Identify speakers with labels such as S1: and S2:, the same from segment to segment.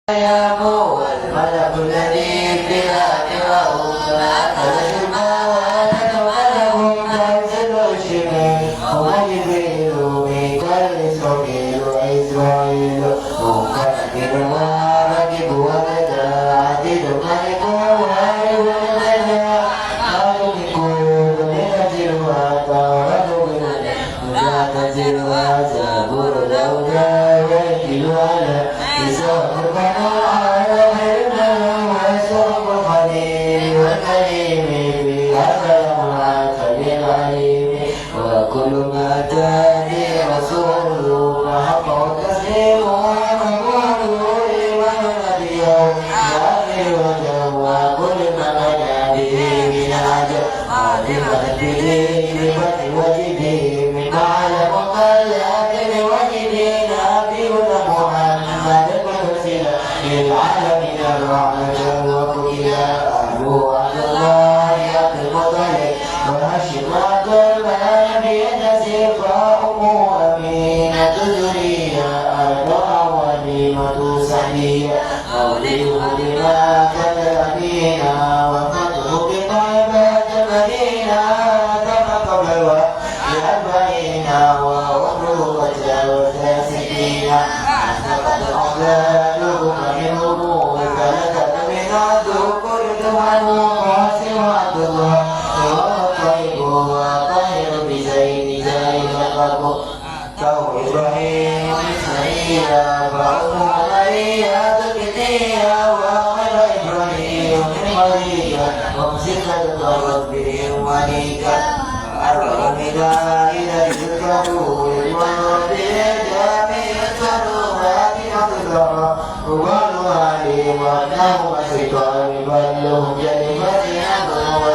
S1: والملك الذي في الآخرة فالجماعة ولهم تنزل الشمال وجبريل ميكال إسرائيل وإسرائيل مكبر ورقب ولدا عدل ملك وعلي ولدا مالك كل نزل وطارد لا تنزل وزبور الأولى ويكل على إسرائيل وكل ما أتاني رسول فحق التسليم ومقول ونبي وآخر وجه وكل ما بدا به من عجب عالمة به بفتح وجهه من على مقلات بوجهه نبينا محمد المرسل للعالمين الرحمة وكلا أهله عبد الله عبد المطلب وهاشم عبد المنبي نزيف أمه أمينة ذرية أربعة وليمة سعدية مولده بما كتبينا وفتح بطيبة المدينة كما قبل بأربعين وعمره وتجاوز ستين أحدقت أحلاله منه فلتت من الذكر عنه قاسم عبد الله طيب وطاهر بزيد زيد القلب كو إبراهيم إسماعيل فأمه مريم تكتيا وغير إبراهيم من مريم ومسكة ضرت به وليكا أربع مدائن يذكروا للمرض جامع الصلوات مطلقا رضوان عليهم وأنهم شيطان بل لهم كلمة أمر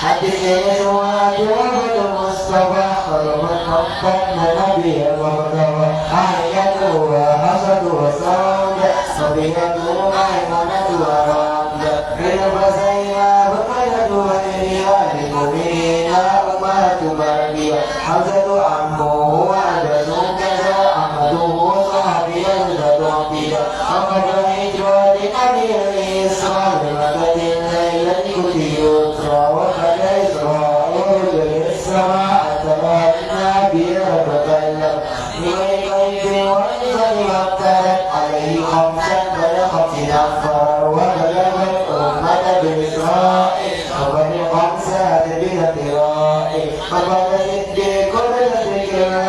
S1: حدث يسوع جواب المصطفى خلفت مقام نبيا ومدوى آيته وحسد وصوت صبيته ميمونة ورمد بالبسيمة وقيد وليا للمؤمنين أمة مربية حمزة عمه وعدد كذا أحمده صحبي يزداد عقيدة أمر الهجرة لنبي الإسراء بمدد الليل الكتير وخلق إسرائيل للسماء تبعنا بها تكلم بغير وإنسان وابتلت عليه خمسا بل خمس نفر وبلغت أمة بإسرائيل وبل خمسة بالاتراء فقد صديق بالذكر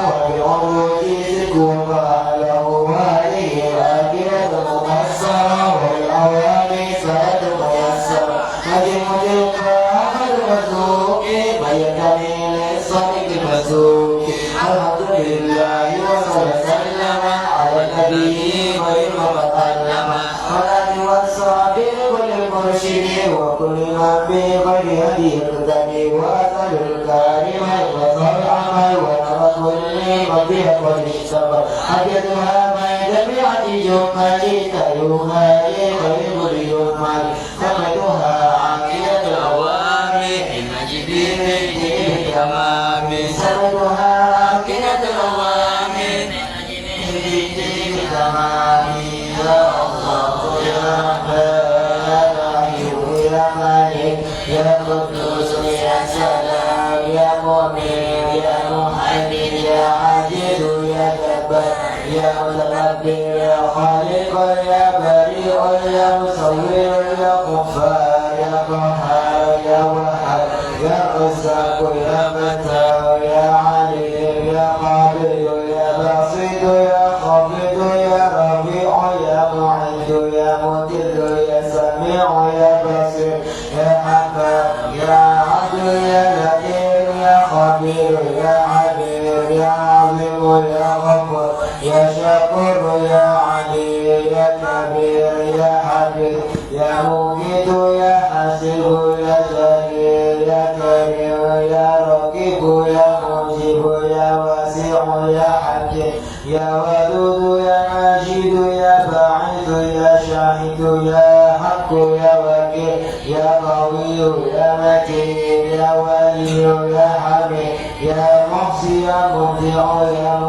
S1: وبعروج سكون له وعليه آكلة مقصرة والأواني سند ميسرة مجمد المسوق بيتني للصديق المسوق الحمد لله وصلى سلم على النبي غير متكلم والآل والصحب كل المرشد وكل من بغير هدي يقتدي وأسأل الكريم وصل العمل ونرى كل مبيع والاجتبى حدثها من جميع جمالي كيومالي غير اليومال سمتها عقيدة الأوامر المجيب من تمام سمتها عقيدة الأوامر المجيب من تمام يا الله يا رحمن يا مالك يا قدوس يا سلام يا مؤمن يا محمد يا عزيز يا جبار يا متكبر يا خالق يا بريء يا مصور يا غفار يا قهار يا وهاب يا رزاق يا متى يا عليم يا قابل يا بسيط يا خافض يا رفيع يا معز يا مذل يا سميع يا بصير يا حكم يا عدل يا لطيف يا خبير يا عبير يا عظيم يا غفور يا شكور يا علي يا كبير يا حبيب يا مميت يا حسيب يا جليل يا كريم يا رقيب يا مجيب يا واسع يا حكيم يا ودود يا ماجد يا باعث يا شاهد يا حق يا وكيل يا قوي يا متين يا ولي يا حميد يا محصي يا مبدع يا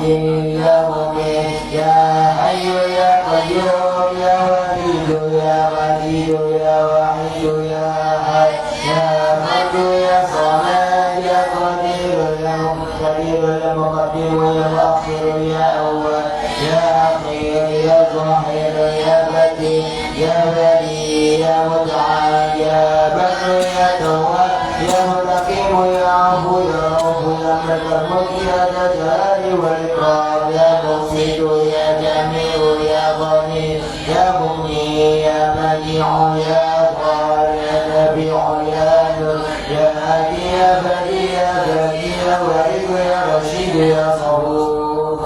S1: رحيم يا مؤمن يا حي يا قيوم يا وليد يا غني يا وحيد يا أحد يا فرد يا صمد يا قدير يا مقتدر يا مقدم يا مؤخر يا أول يا أخير يا ظاهر يا بديع يا بديع يا متعال يا بر يا تواب يا منتقم يا عفو يا رب يا ملك الملك يا ذا الجلال والإكرام يا مقسط يا جميع يا غني يا مغني يا منيع يا غار يا نبيع يا نور يا هادي يا بديع يا بديع يا وريد يا رشيد يا صبور.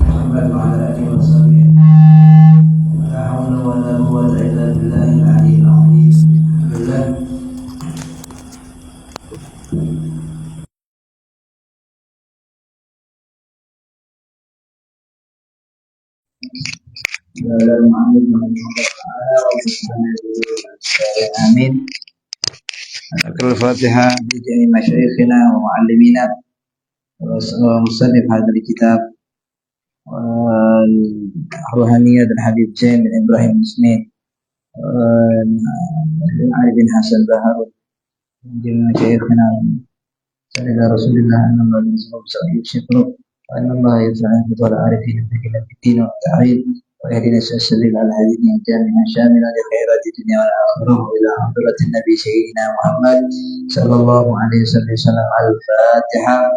S1: محمد وعلى آله وصحبه لا حول ولا قوة إلا بالله العلي العظيم. Amin. Al-Fatihah bi jami masyayikhina wa muallimina wa musannif hadzal kitab Ruhaniyah dan Habib Jain bin Ibrahim Ismail Ali bin Hasan Bahar jami masyayikhina sallallahu Rasulullah sallallahu alaihi wasallam wa inna Allah yas'alu wa al-arifin bi kitabin wa ta'id wa yahdina as-sabil al-hadin jami'an shamilan li khairati dunya wal akhirah ila hadrati nabi sayyidina Muhammad sallallahu alaihi wasallam. Al-Fatihah.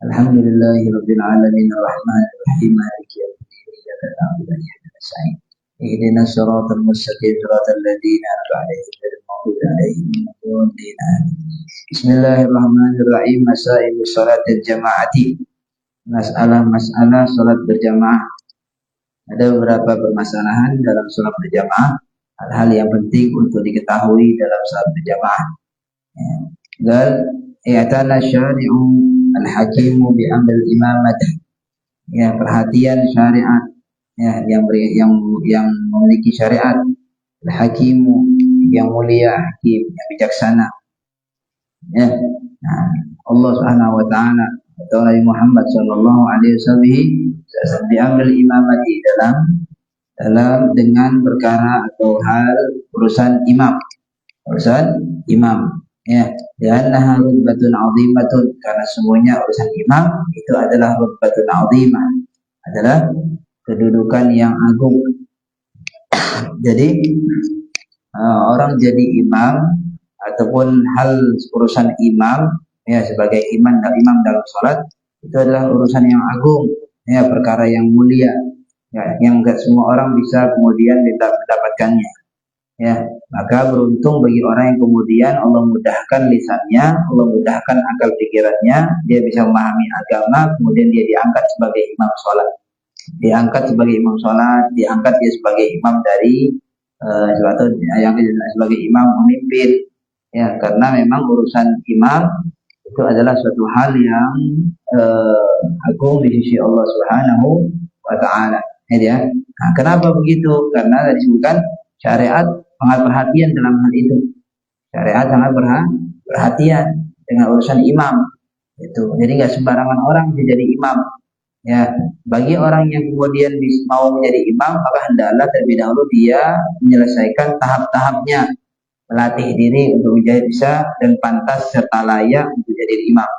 S1: Alhamdulillahi rabbil alamin arrahmanir rahim maliki yaumiddin iyyaka na'budu wa iyyaka nasta'in ihdinas siratal mustaqim siratal ladzina an'amta 'alaihim ghairil maghdubi 'alaihim waladdallin. Bismillahirrahmanirrahim. Masail sholatil jamaati. Masalah sholat berjamaah. Ada beberapa permasalahan dalam sholat berjamaah, hal-hal yang penting untuk diketahui dalam sholat berjamaah. Dan i'tana syari'u al-hakimu bi amril imamati. Ya, perhatian syariat ya yang memiliki syariat, al-hakimu yang mulia, hakim yang bijaksana. Ya. Nah, Allah Subhanahu wa taala atau Nabi Muhammad sallallahu alaihi wasallam diambil imamati dalam dengan perkara atau hal urusan imam ya, li'annaha rutbatun 'azimatun, karena semuanya urusan imam itu adalah rutbatun 'azimah, adalah kedudukan yang agung. Jadi orang jadi imam ataupun hal urusan imam ya, sebagai imam dalam salat itu adalah urusan yang agung ya, perkara yang mulia ya, yang enggak semua orang bisa kemudian mendapatkannya ya. Maka beruntung bagi orang yang kemudian Allah mudahkan lisannya, Allah mudahkan akal pikirannya, dia bisa memahami agama, kemudian dia diangkat sebagai imam salat, diangkat dia sebagai imam dari yang sebagai imam memimpin ya, karena memang urusan imam itu adalah suatu hal yang agung di sisi Allah Subhanahu wa taala ya. Nah, kenapa begitu? Karena disebutkan syariat sangat perhatian dalam hal itu. Syariat sangat perhatian dengan urusan imam itu. Jadi nggak sembarangan orang bisa jadi imam ya. Bagi orang yang kemudian mau menjadi imam, maka hendaklah terlebih dahulu dia menyelesaikan tahap-tahapnya, melatih diri untuk menjadi bisa dan pantas serta layak untuk jadi imam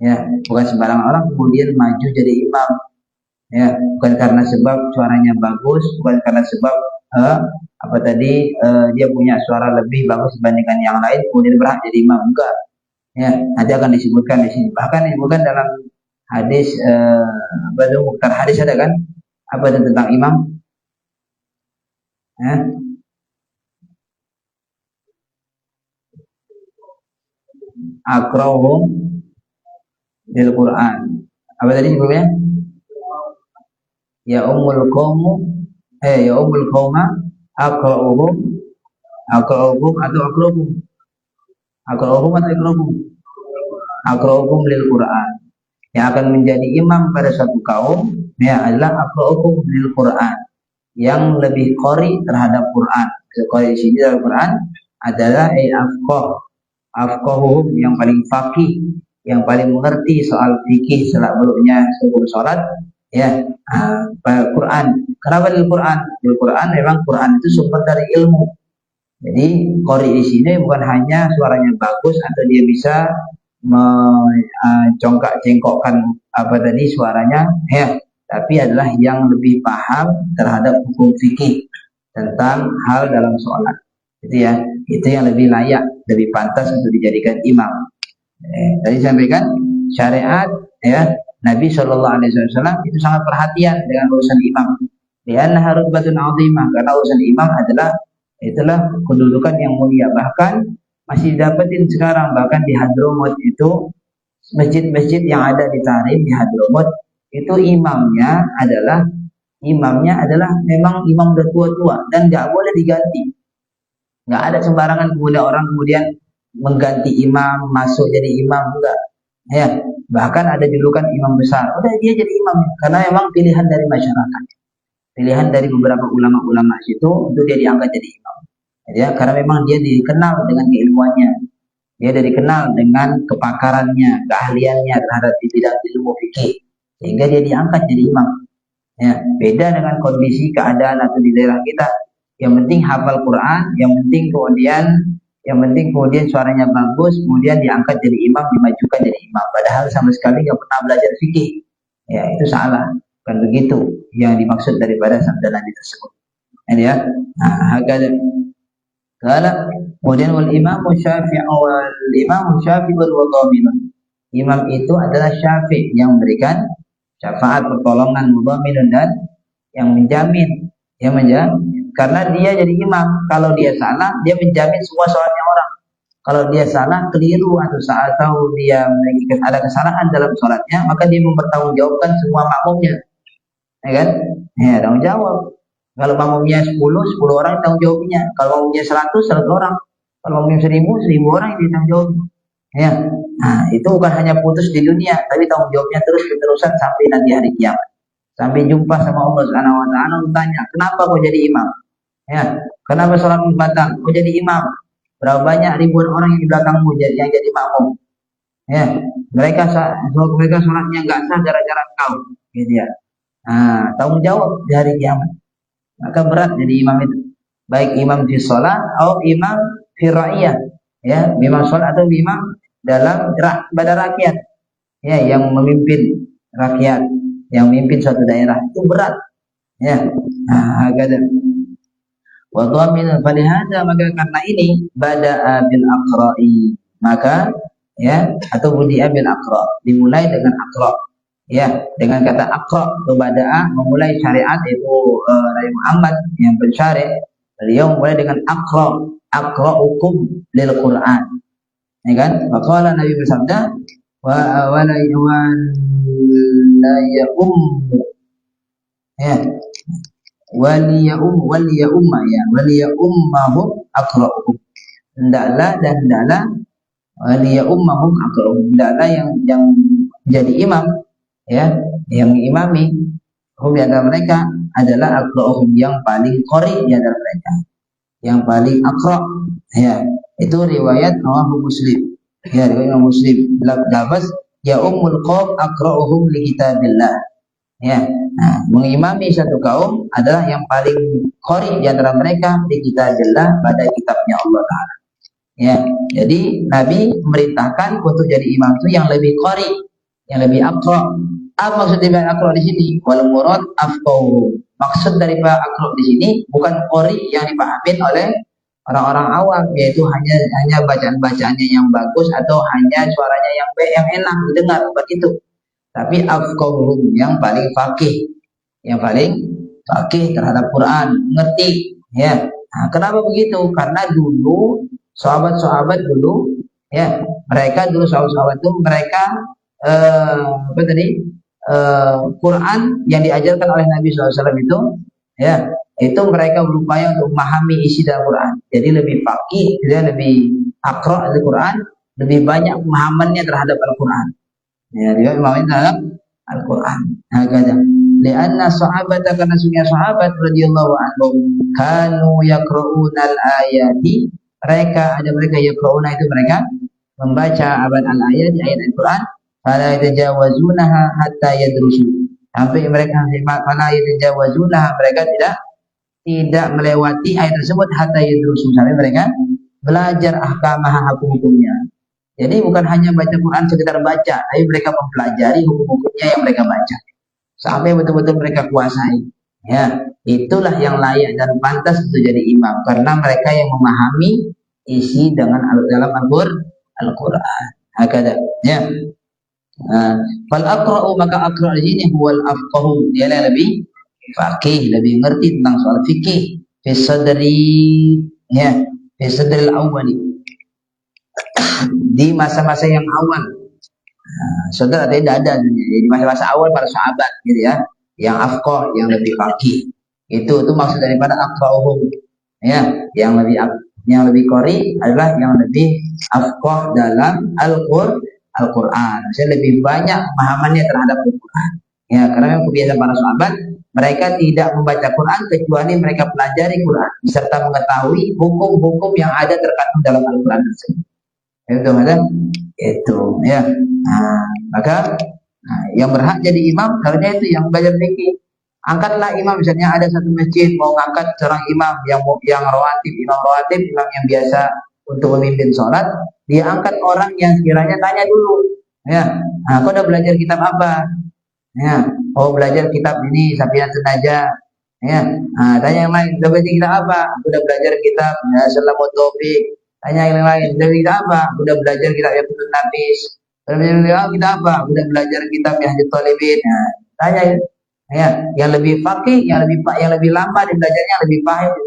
S1: ya. Bukan sembarangan orang kemudian maju jadi imam ya, bukan karena sebab suaranya bagus, bukan karena sebab dia punya suara lebih bagus dibandingkan yang lain kemudian berhak jadi imam, enggak ya. Nanti akan disebutkan di sini, bahkan disebutkan dalam hadis mukhtar hadis ada kan apa itu tentang imam ya? Aqra'uhum bil Quran. Apa tadi sebelumnya? Ya ummul qauma aqra'uhum atau aqra'uhum lil Quran. Yang akan menjadi imam pada satu kaum ya adalah aqra'uhum lil Quran, yang lebih qari terhadap Quran.
S2: Qari di sini dalam Quran adalah afqahuhum, yang paling faqih, yang paling mengerti soal fikih selak beluknya sebelum sholat, ya. Quran. Kenapa di Quran? Di Quran memang Quran itu sumber dari ilmu. Jadi qari di sini bukan hanya suaranya bagus atau dia bisa mencongkak-cengkokkan suaranya, ya, tapi adalah yang lebih paham terhadap hukum fikih tentang hal dalam sholat. Itu ya, itu yang lebih layak, lebih pantas untuk dijadikan imam. Tadi sampaikan syariat, ya, Nabi Shallallahu Alaihi Wasallam itu sangat perhatian dengan urusan imam. Lianna harutbatun azimah, karena urusan imam itulah kedudukan yang mulia. Bahkan masih dapetin sekarang, bahkan di Hadramut itu masjid-masjid yang ada di Tarim di Hadramut itu imamnya adalah memang imam udah tua-tua dan nggak boleh diganti. Nggak ada sembarangan kemudian orang kemudian mengganti imam, masuk jadi imam, enggak. Ya, bahkan ada julukan imam besar. Udah dia jadi imam karena memang pilihan dari masyarakat. Pilihan dari beberapa ulama-ulama situ untuk dia diangkat jadi imam. Ya, karena memang dia dikenal dengan keilmuannya. Dia dikenal dengan kepakarannya, keahliannya terhadap di bidang ilmu fikih. Sehingga dia diangkat jadi imam. Ya, beda dengan kondisi keadaan atau di daerah kita. Yang penting hafal Quran, yang penting kemudian suaranya bagus, kemudian diangkat jadi imam, dimajukan jadi imam. Padahal sama sekali nggak pernah belajar fikih. Ya, itu salah. Kan begitu yang dimaksud daripada sabda Nabi tersebut. Ya, kemudian wal imam Syafi'i wal dhaminun. Imam itu adalah Syafi' yang memberikan syafaat, pertolongan, mudhaminun, dan yang menjamin, karena dia jadi imam. Kalau dia salah, dia menjamin semua sholatnya orang. Kalau dia salah, keliru atau dia ada kesalahan dalam sholatnya, maka dia mempertanggungjawabkan semua makmumnya, ya kan? Ya, tanggung jawab. Kalau makmumnya 10 orang tanggung jawabnya. Kalau makmumnya 100 orang. Kalau makmumnya 1000 orang yang ditanggung jawab. Ya. Nah, itu bukan hanya putus di dunia, tapi tanggung jawabnya terus-terusan sampai nanti hari kiamat. Sampai jumpa sama Allah Subhanahu wa taala, tanya, "Kenapa kau jadi imam?" Ya. Kenapa sholat batal? Kau jadi imam. Berapa banyak ribuan orang yang di belakangmu yang jadi makmum? Ya. Mereka sholatnya enggak sah gara-gara engkau, gitu ya. Nah, tanggung jawab di hari kiamat. Maka berat jadi imam itu. Baik imam di sholat atau imam fi ra'iyah. Ya, imam sholat atau imam dalam pada rakyat. Ya, yang memimpin rakyat, yang memimpin suatu daerah itu berat. Ya. Nah, wa dhamin falihada, maka karena ini bada'a bil aqra'i. Maka ya, atau budi'a bil aqra, dimulai dengan aqra. Ya, dengan kata aqra atau bada'a, memulai syariat itu Nabi Muhammad yang pensyarih. Beliau mulai dengan aqra'ukum lil Quran. Ya kan? Maka Nabi bersabda wa la ya waliyummahum aqra'uhum. Hendaklah waliyummahum aqra'uhum. Hendaklah yang jadi imam, ya, yang mengimami di antara mereka adalah aqra'uhum, yang paling qari di antara mereka, yang paling aqra'. Ya, itu riwayat rawahu Muslim. Ya, riwayat Muslim. Lafaz ya ummul qaum aqra'uhum li kitabillah. Ya, nah, mengimami satu kaum adalah yang paling qari di antara mereka di kitabillah, pada kitabnya Allah Ta'ala. Ya, jadi Nabi memerintahkan untuk jadi imam itu yang lebih qari, yang lebih aqra'. Apa maksud dari aqra' di sini? Wal murad afqahu. Maksud dari aqra' di sini bukan qari yang dipahami oleh orang-orang awam, yaitu hanya bacaan-bacaannya yang bagus atau hanya suaranya yang enak didengar, bukan itu. Tapi afqahuhum, yang paling faqih terhadap Quran, mengerti. Ya. Nah, kenapa begitu? Karena dulu sahabat-sahabat dulu, ya, sahabat-sahabat itu mereka Quran yang diajarkan oleh Nabi SAW itu, ya, itu mereka berupaya untuk memahami isi dalam Quran. Jadi lebih faqih, dia lebih aqra' Al-Quran, lebih banyak pemahamannya terhadap Al-Quran. Ya, dia pemahamannya terhadap Al-Quran. Nah, lianna sahabat, karena sungguh sahabat radhiyallahu anhum kanu yaqra'unal ayati, mereka yaqra'una itu mereka membaca al-ayat, ayat Al-Quran, fala yatajawazunaha hatta yadrusu, sampai mereka fala yatajawazunaha, mereka tidak melewati ayat tersebut hatta yadrusu, sampai mereka belajar ahkamah, hukum-hukumnya. Jadi bukan hanya baca Quran sekedar baca, tapi mereka mempelajari hukum-hukumnya yang mereka baca sampai betul-betul mereka kuasai. Ya, itulah yang layak dan pantas untuk jadi imam, karena mereka yang memahami isi dalam Al-Quran. Hakada, ya. Fal aqra'u, maka aqra' ini huwal afqahu, dia lebih faqih, lebih ngerti tentang soal fikih. Fi sadri, ya, fi sadril awwali, di masa-masa yang awal. Saudara tidak ada, jadi masa-masa awal para sahabat gitu ya, yang afqah, yang lebih faqih. Itu maksud daripada aqra'uhum, ya, yang lebih qari adalah yang lebih afqah dalam Al-Quran. Maksudnya lebih banyak pemahamannya terhadap Al-Quran. Ya, karena memang kebiasaan para sahabat, mereka tidak membaca Quran kecuali mereka pelajari Quran serta mengetahui hukum-hukum yang ada terkandung dalam Al-Quran tersebut. Itu ya. Maka yang berhak jadi imam harusnya itu yang belajar fikih. Angkatlah imam, misalnya ada satu masjid mau ngangkat seorang imam yang rawatib, imam yang biasa untuk memimpin sholat, dia angkat orang yang sekiranya tanya dulu, ya, kau udah belajar kitab apa? Ya, oh belajar kitab ini Safinatun Najah. Ya, tanya yang lain, udah belajar kitab apa? Aku udah belajar kitab Salamut Taufik. Tanya yang lain, udah belajar apa? Udah belajar kitab Yaqutun Nafis. Udah belajar kitab apa? Udah belajar kitab Minhajul Talibin. Tanya ya, yang lebih faqih, yang lebih lama di belajarnya, lebih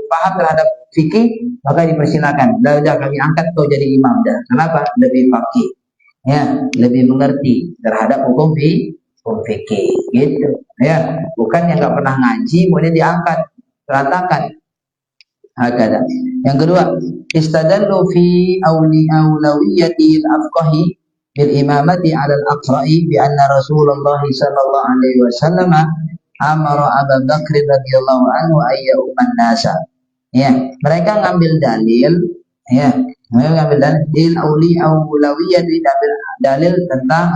S2: paham terhadap fikih, maka dipersilakan. Udah kami angkat kau jadi imam dah. Kenapa? Lebih faqih. Ya, lebih mengerti terhadap hukum fikih gitu. Ya, bukan yang enggak pernah ngaji kemudian diangkat, teratakan. Hakada. Yang kedua, istadallu fi awlawiyati al-afqahi bil imamati 'ala al-aqra'i bi anna Rasulullah sallallahu alaihi wasallam amara Abu Bakr radhiyallahu anhu ayya umman nasa. Ya, mereka ngambil dalil, ya, mereka ngambil dalil awlawiyah, dalil tentang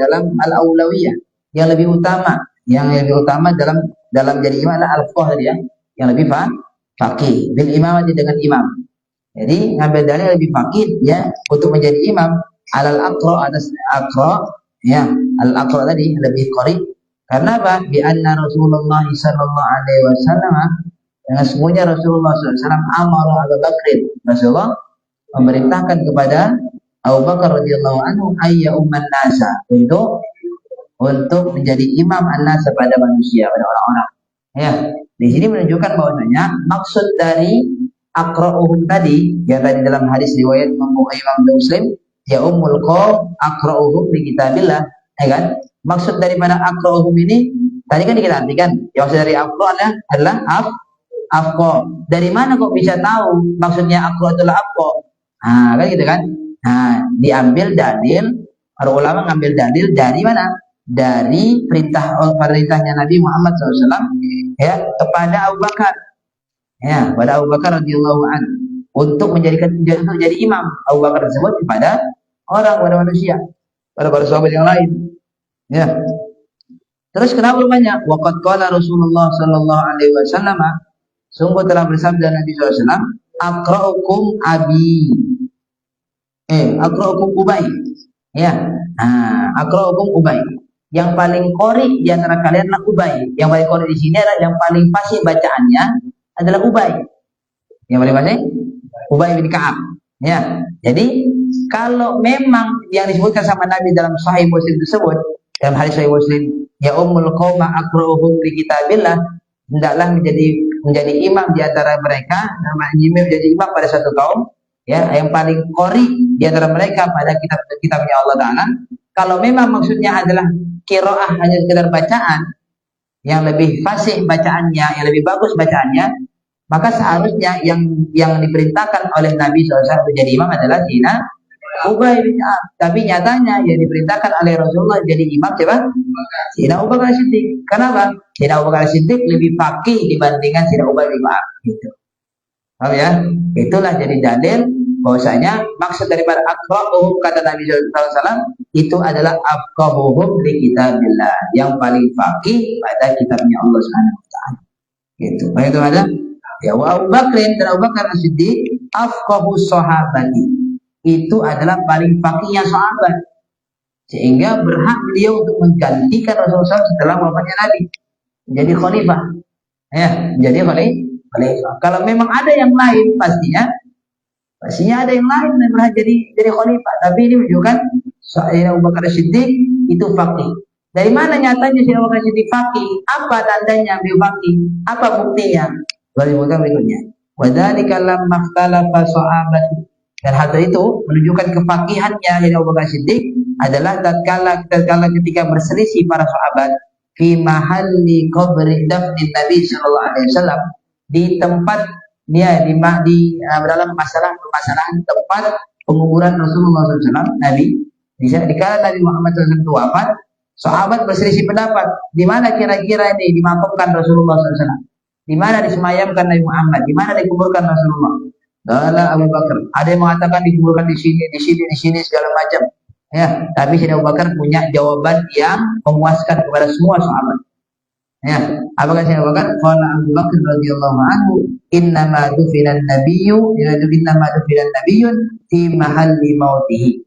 S2: dalam al-awlawiyah yang lebih utama, dalam jadi imam adalah al-faqih tadi ya, yang lebih faqih bil imamati, dengan imam. Jadi ngambil dalil lebih faqih ya untuk menjadi imam alal aqra, atas aqra, ya, al-aqra tadi lebih qari. Karena apa? Bi anna Rasulullah sallallahu alaihi wasallam, dengan semuanya Rasulullah SAW amara Abu Bakr, Rasulullah memerintahkan kepada Abu Bakar radhiyallahu anhu ayya umman nasa, untuk menjadi imam an-nasa pada manusia, pada orang-orang. Ya, di sini menunjukkan bahwasanya maksud dari aqra'uhum tadi, yang tadi dalam hadis riwayat Imam Muslim, ya ummul qaum aqra'uhum li kitabillah, ya kan? Maksud daripada aqra'uhum ini tadi kan kita artikan, yang maksud dari aqra' adalah afqa. Dari mana kok bisa tahu maksudnya aqra' itulah afqa? Kan gitu kan? Diambil dalil, para ulama ngambil dalil dari mana? Dari perintahnya Nabi Muhammad SAW ya kepada Abu Bakar, ya, pada Abu Bakar radhiyallahu anhu untuk jadi imam Abu Bakar tersebut kepada pada manusia, pada sahabat yang lain. Ya. Terus kenapa banyak? Waqad qala Rasulullah sallallahu alaihi wasallam, sungguh telah bersabda Nabi SAW, aqra'ukum abi. Aqra'ukum Ubay. Ya. Aqra'ukum Ubay. Yang paling qori di antara kalian adalah Ubay. Yang paling qori di sini adalah yang paling fasih bacaannya adalah Ubay. Yang paling fasih Ubay bin Ka'ab. Ya. Jadi kalau memang yang disebutkan sama Nabi dalam Sahih Muslim tersebut, dalam hadis Sahih Muslim, ya ummul qauma aqra'uhum li kitabillah, hendaklah menjadi imam di antara mereka, menjadi imam pada satu kaum, ya, yang paling qori di antara mereka pada kitabnya Allah Taala. Kalau memang maksudnya adalah qiraah, hanya sekedar bacaan, yang lebih fasih bacaannya, yang lebih bagus bacaannya, maka seharusnya yang diperintahkan oleh Nabi SAW menjadi imam adalah Ubay bin Ka'ab. Tapi nyatanya yang diperintahkan oleh Rasulullah jadi imam siapa? Sayyidina Abu Bakar Siddiq. Kenapa? Sayyidina Abu Bakar Siddiq lebih faqih dibandingkan Sayyidina Ubay bin Ka'ab. Gitu. Paham ya? Itulah jadi dalil bahwasanya maksud daripada aqra'uhum kata Nabi SAW itu adalah afqahuhum li kitabillah, yang paling faqih pada kitabnya Allah Subhanahu wa taala. Gitu. Baik itu ada. Ya wa Abu Bakar dan Abu Bakar Siddiq afqahu sahabati. Itu adalah paling faqihnya sahabat, sehingga berhak beliau untuk menggantikan Rasulullah SAW setelah wafatnya Nabi menjadi khalifah, ya, menjadi khalifah. Kalau memang ada yang lain, pastinya ada yang lain yang berhak jadi khalifah. Tapi ini menunjukkan Sayyidina Abu Bakar Siddiq itu faqih. Dari mana nyatanya Sayyidina Abu Bakar Siddiq faqih? Apa tandanya beliau faqih? Apa buktinya? Disebutkan berikutnya. Wa dzalika lamma ikhtalafa sahabatu. Dan hal itu menunjukkan kefakihannya Sayyidina Abu Bakar Siddiq adalah tatkala ketika berselisih para sahabat fi mahalli qabri dafni Nabi sallallahu alaihi wasallam, di tempat dia di dalam permasalahan tempat penguburan Rasulullah SAW. Nabi di kala Nabi Muhammad SAW wafat, sahabat berselisih pendapat di mana kira-kira ini dimakamkan Rasulullah SAW, di mana disemayamkan Nabi Muhammad, di mana dikuburkan Rasulullah. Qala Abu Bakar, ada yang mengatakan dikuburkan di sini segala macam. Ya, tapi Sayyidina Abu Bakar punya jawaban yang memuaskan kepada semua sahabat. Ya, apa kata Sayyidina Abu Bakar? Qala Abu Bakar radhiyallahu anhu, innama dufinan nabiyyun fi mahalli mautihi.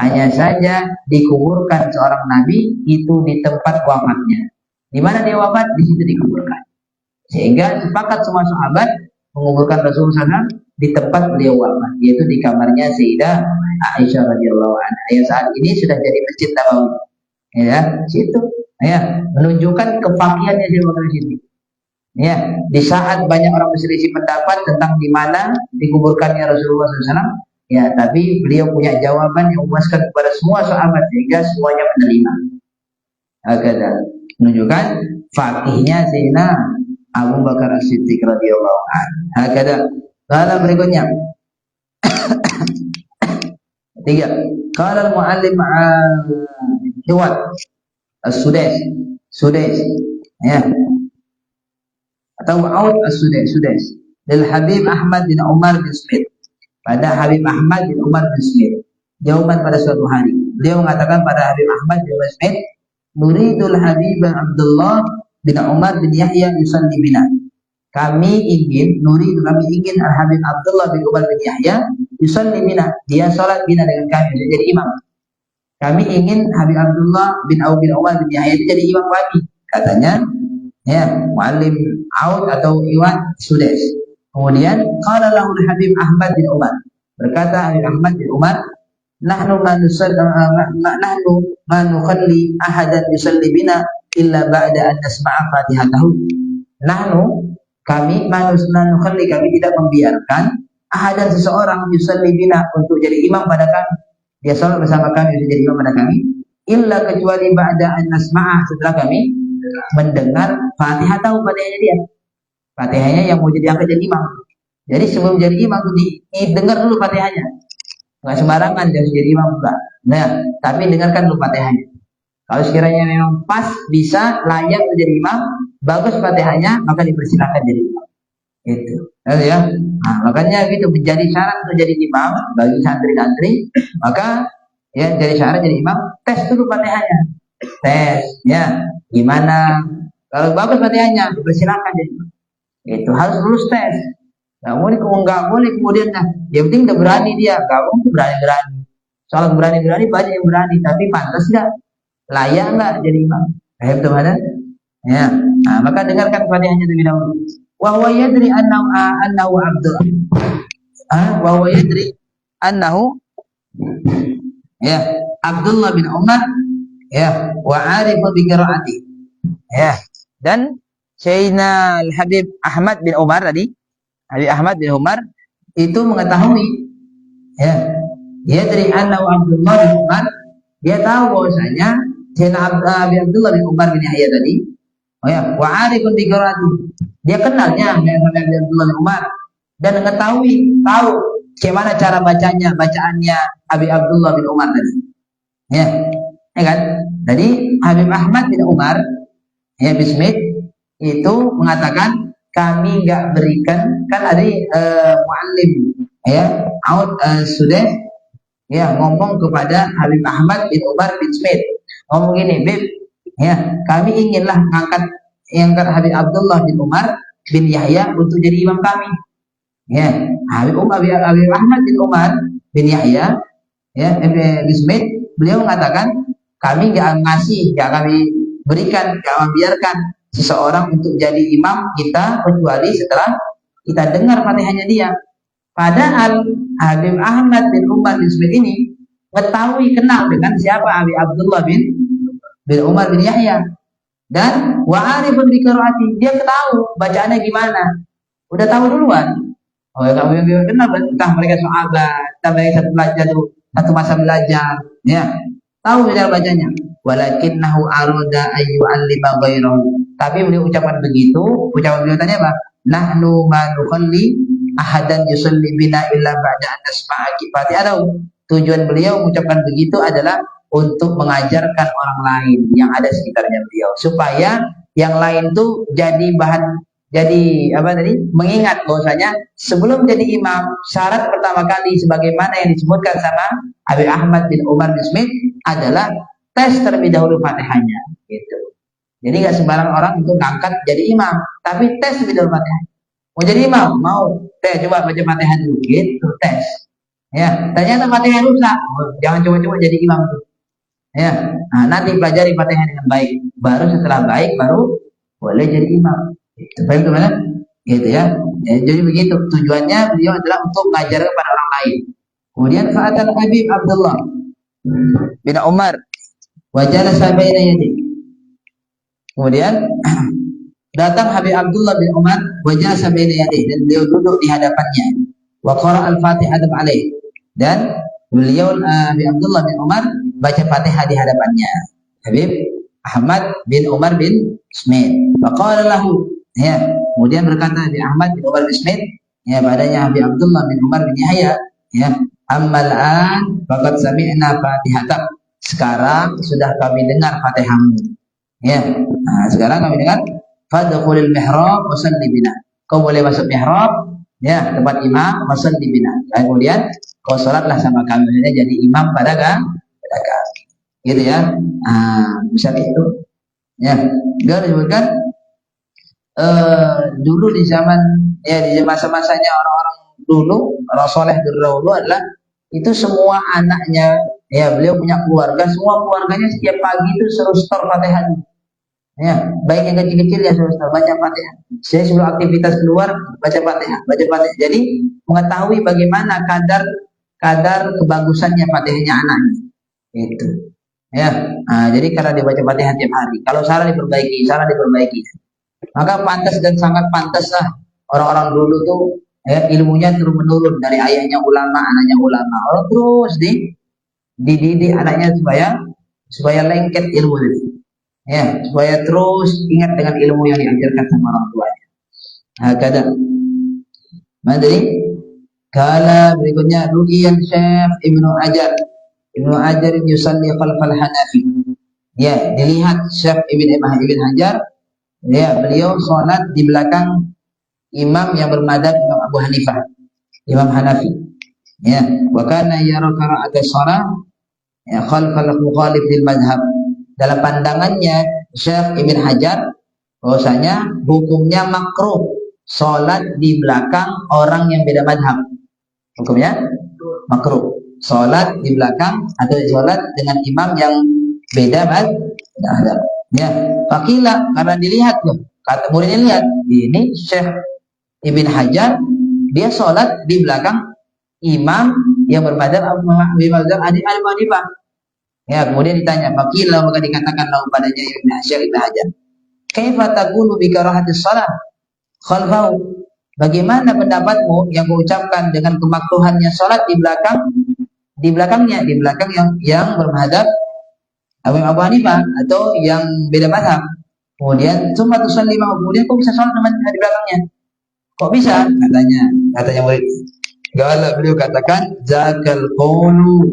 S2: Hanya saja dikuburkan seorang nabi itu di tempat wafatnya. Di mana dia wafat, di situ dikuburkan. Sehingga sepakat semua sahabat menguburkan Rasulullah SAW di tempat beliau wafat, yaitu di kamarnya Sayyidah Aisyah radhiyallahu anha. Yang saat ini sudah jadi Masjid Nabawi. Ya, situ. Ya, menunjukkan kefakihannya Sayyidina Abu Bakar Siddiq. Ya, di saat banyak orang berselisih pendapat tentang di mana dikuburkannya Rasulullah SAW, ya, tapi beliau punya jawaban yang memuaskan kepada semua sahabat sehingga semuanya menerima. Agar menunjukkan fakihnya Sayyidina Abu Bakar Siddiq radhiyallahu anhu. Hakada. Qala berikutnya. 3. Qala al-muallim Hiwat As-Sudais. Ya. Atau Aud As-Sudais. Dari Habib Ahmad bin Umar bin Smith. Pada Habib Ahmad bin Umar bin Smith. Jawaban pada suatu hari. Dia mengatakan pada Habib Ahmad bin Umar bin Smith, Nuridul Habib Abdullah bin Umar bin Yahya yusalli bina. Kami ingin Al-Habib Abdullah bin Umar bin Yahya yusalli bina. Dia salat bina dengan kami, jadi imam. Kami ingin Habib Abdullah bin Umar bin Yahya itu jadi imam kami. Katanya, ya, muallim Aud atau Iwan Sudais. Kemudian qala lahu Habib Ahmad bin Umar. Berkata Habib Ahmad bin Umar, nahnu ma nukhalli ahadan yusalli bina illa ba'da an nasma'a Fatihatahu. Nahnu, kami kami tidak membiarkan ahadan seseorang yusalli bina untuk jadi imam pada kami. Dia salat bersama kami untuk jadi imam pada kami, illa kecuali ba'da an nasma'a, setelah kami mendengar Fatihatahu, Fatihahnya dia. Fatihahnya yang mau jadi angkat jadi imam. Jadi sebelum jadi imam didengar dulu Fatihahnya. Enggak sembarangan dia jadi imam enggak. Nah, tapi dengarkan dulu Fatihahnya. Kalau sekiranya memang pas, bisa, layak menjadi imam, bagus Fatihahnya, maka dipersilakan jadi imam. Itu. Ya. Nah, makanya gitu menjadi syarat untuk jadi imam bagi santri-santri, maka ya jadi syarat jadi imam, tes dulu Fatihahnya. Tes, ya. Gimana? Kalau bagus Fatihahnya, dipersilakan jadi imam. Itu harus lulus tes. Nggak boleh kemudian yang penting udah berani dia, kamu berani. Soal berani banyak yang berani, tapi pantas nggak? Layak nggak jadi imam? Betul mana? Ya. Nah, maka dengarkan Fatihahnya terlebih dahulu. Wa huwa yadri annahu Abdullah. Wa huwa yadri annahu, ya, Abdullah bin Umar, ya, wa arifu bi qiraati. Ya. Dan Sayyidina Al-Habib Ahmad bin Umar tadi, Habib Ahmad bin Umar itu mengetahui, ya, dia dari annahu Abdullah bin Umar, dia tahu bahwasanya Sayyidina Abdullah bin Umar bin Yahya tadi, oh ya, wa arifun bi qiraati, dia kenalnya dengan Abdullah bin Umar dan mengetahui, tahu Bagaimana cara bacaannya Habib Abdullah bin Umar tadi. Ya kan? Jadi Habib Ahmad bin Umar ya bin Smith itu mengatakan kami nggak berikan, kan ada muallim ya sudah ya ngomong kepada Habib Ahmad bin Umar bin Smith, ngomong gini, Bib, ya kami inginlah ngangkat Habib Abdullah bin Umar bin Yahya untuk jadi imam kami. Ya, Habib Ahmad bin Umar bin Yahya ya bin Smith, beliau mengatakan kami nggak kami berikan, nggak membiarkan seseorang untuk jadi imam kita kecuali setelah kita dengar Fatihahnya dia. Padahal Habib Ahmad bin Umar bin Smith ini kenal dengan siapa Habib Abdullah bin Umar bin Yahya, dan wa'arifun bi qiraati, dia tahu bacaannya gimana, udah tahu duluan. Oh ya, kamu yang kenal, entah mereka sahabat, entah mereka satu masa belajar, ya tahu cara bacanya. Walakinnahu arada ayyu'allima ghairahu, tapi beliau ucapan beliau tanya apa? Nahnu ma nukhalli ahadan yusalli bina illa ba'da an nasma'a Fatihah. Tujuan beliau mengucapkan begitu adalah untuk mengajarkan orang lain yang ada sekitarnya beliau, supaya yang lain tuh mengingat bahwasanya sebelum jadi imam, syarat pertama kali sebagaimana yang disebutkan sama Habib Ahmad bin Umar bin Smith adalah tes terlebih dahulu Fatihahnya gitu. Jadi nggak sembarang orang untuk ngangkat jadi imam, tapi tes terlebih dahulu Fatihah. Mau jadi imam, coba baca Fatihah dulu gitu, tes. Ya, ternyata Fatihah rusak, jangan coba-coba jadi imam tuh. Ya, nah, nanti pelajari Fatihah dengan baik, baru setelah baik baru boleh jadi imam. Baik teman-teman, gitu ya. Jadi begitu tujuannya, beliau adalah untuk mengajar kepada orang lain. Kemudian fa'atal Habib Abdullah bin Umar wa jalasa baina yadayhi. Kemudian datang Habib Abdullah bin Umar wa jalasa baina yadayhi, dan beliau duduk di hadapannya. Wa qara al-Fatihah alaihi, dan beliau Habib Abdullah bin Umar baca Fatihah di hadapannya Habib Ahmad bin Umar bin Smith. Wa qala lahu, ya, kemudian berkata Habib Ahmad bin Umar bin Smith ya padanya Habib Abdullah bin Umar bin Yahya, ya, ammal an faqad sami'na Fatihatak, sekarang sudah kami dengar Fatihahmu, ya. Nah, sekarang kami dengar, fadkhulil mihrab wa salli bina, kau boleh masuk mihrab, ya, tempat imam, wa salli bina, kemudian kau salatlah sama kami, jadi imam pada kami, gitu ya. Misalnya itu, ya, dia disebutkan dulu di zaman, ya, di masa-masanya orang-orang dulu, orang soleh dulu adalah itu semua anaknya, ya, beliau punya keluarga, semua keluarganya setiap pagi itu suruh setor Fatihah, ya, baik yang kecil-kecil ya suruh setor baca Fatihah. Saya sebelum aktivitas keluar baca Fatihah. Jadi mengetahui bagaimana kadar kebagusannya Fatihahnya anaknya, itu, ya. Nah, jadi karena dibaca Fatihah tiap hari, kalau salah diperbaiki, maka pantas dan sangat pantas lah orang-orang dulu tuh, ya, ilmunya terus menurun dari ayahnya ulama, anaknya ulama. Orang terus dididik anaknya supaya lengket ilmu itu, ya, supaya terus ingat dengan ilmu yang diajarkan sama orang tuanya. Hakada. Jadi kala berikutnya ru'yan Syekh Ibnu Hajar yusalli khalfal Hanafi. Ya, dilihat Syekh Ibn Hajar, ya, beliau sholat di belakang imam yang bermadhab Imam Abu Hanifah, Imam Hanafi, ya. Wa kana yara qira'at as-shalah ya khalfal mukhalif lil madhab. Dalam pandangannya Syekh Ibn Hajar bahwasanya hukumnya makruh sholat di belakang orang yang beda madhab. Hukumnya makruh sholat di belakang atau sholat dengan imam yang beda madhab. Ya, fakila, karena dilihat loh, kata muridnya, lihat ini Syekh Ibn Hajar dia sholat di belakang imam yang bermadhab Abu Hanifah. Ya, kemudian ditanya, fakila, maka dikatakan padanya Syekh Ibn Hajar, kaifa taqulu bi karahatis shalah khalfahu, bagaimana pendapatmu yang mengucapkan dengan kemakruhannya sholat di belakang yang bermadhab Abu Hanifah atau yang beda mazhab. Kemudian summa tusalli, kemudian kok bisa sholat di belakangnya? Kok bisa? Katanya murid. Kalau beliau katakan zakal qawlu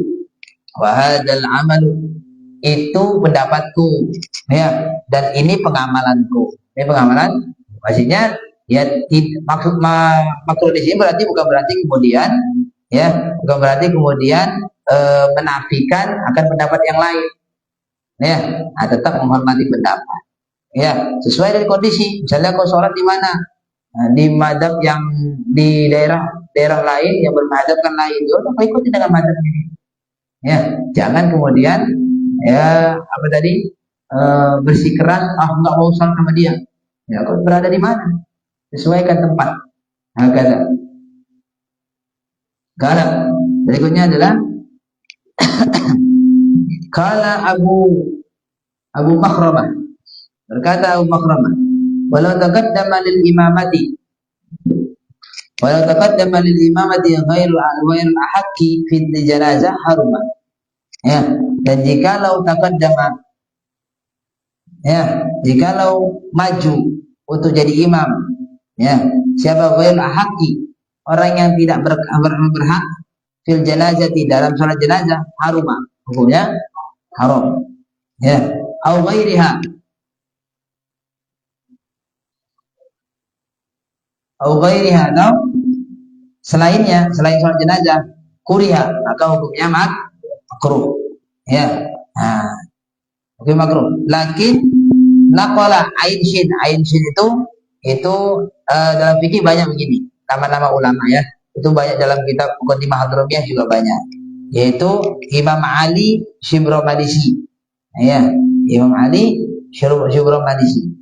S2: wa hadzal amalu, itu pendapatku, ya, dan ini pengamalanku. Ini pengamalan, maksudnya ya maksud makruh di sini berarti bukan berarti kemudian, ya, bukan berarti kemudian menafikan akan pendapat yang lain, ya. Nah, tetap menghormati pendapat, ya, sesuai dari kondisi. Misalnya kau sholat di mana, nah, di madhab yang di daerah lain yang bermadhabkan lain, ya udah kau ikuti dengan madhab ini, ya. Jangan kemudian, ya, apa tadi, bersikeras, nggak mau sholat sama dia. Ya, kau berada di mana, sesuaikan tempat. Nah, kalau berikutnya adalah kala Abu Makhramah, berkata Abu Makhramah, walau taqaddama lil imamati ghairul ahaqi fi janazah haruma, ya. Dan jikalau taqaddama, ya, jikalau maju untuk jadi imam, ya, siapa ghairul ahaqi, orang yang tidak berhak fil janazati, dalam sholat jenazah, haruma, hukumnya haram, ya. Au ghairiha, atau selainnya, selain sholat jenazah, kuriha, maka hukumnya makruh, ya. Nah, hukum makruh. Lakin naqala ain shin itu dalam fikih banyak begini nama-nama ulama, ya. Itu banyak dalam kitab Muqaddimah Hadramiyah juga banyak, yaitu Imam Ali Shibromadisi, ya, Imam Ali Shibromadisi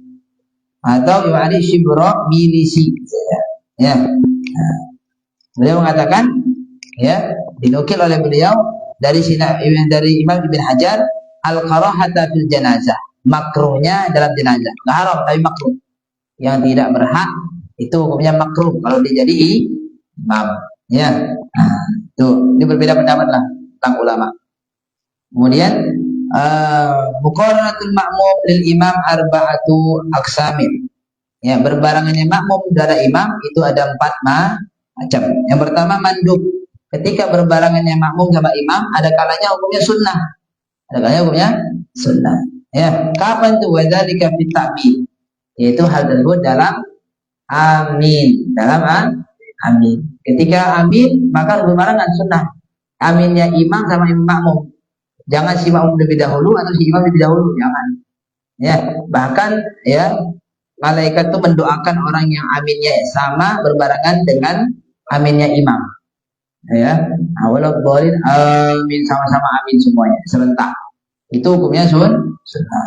S2: atau Imam Ali Shibromilisi, ya. Nah, beliau mengatakan, ya, dinukil oleh beliau dari Imam Ibn Hajar, al-karahata fil janazah, makruhnya dalam jenazah, nggak haram tapi makruh, yang tidak berhak itu hukumnya makruh kalau dia jadi imam, ya. Nah, tuh, ini berbeda pendapat lah tentang ulama. Kemudian muqaranatul ma'mum lil imam arba'atu aqsamin, ya, berbarangannya makmum dari imam itu ada 4 macam. Yang pertama mandub, ketika berbarangannya makmum sama imam ada kalanya hukumnya sunnah, ya. Kapan tuh? Wadzalika fit ta'min, yaitu hal tersebut dalam amin, ketika amin maka berbarengan sunnah, aminnya imam sama imam makmum. Jangan si makmum lebih dahulu atau si imam lebih dahulu, jangan, ya. Bahkan, ya, malaikat itu mendoakan orang yang aminnya sama berbarengan dengan aminnya imam, ya. Walau boleh amin, sama-sama amin semuanya serentak, itu hukumnya sunnah,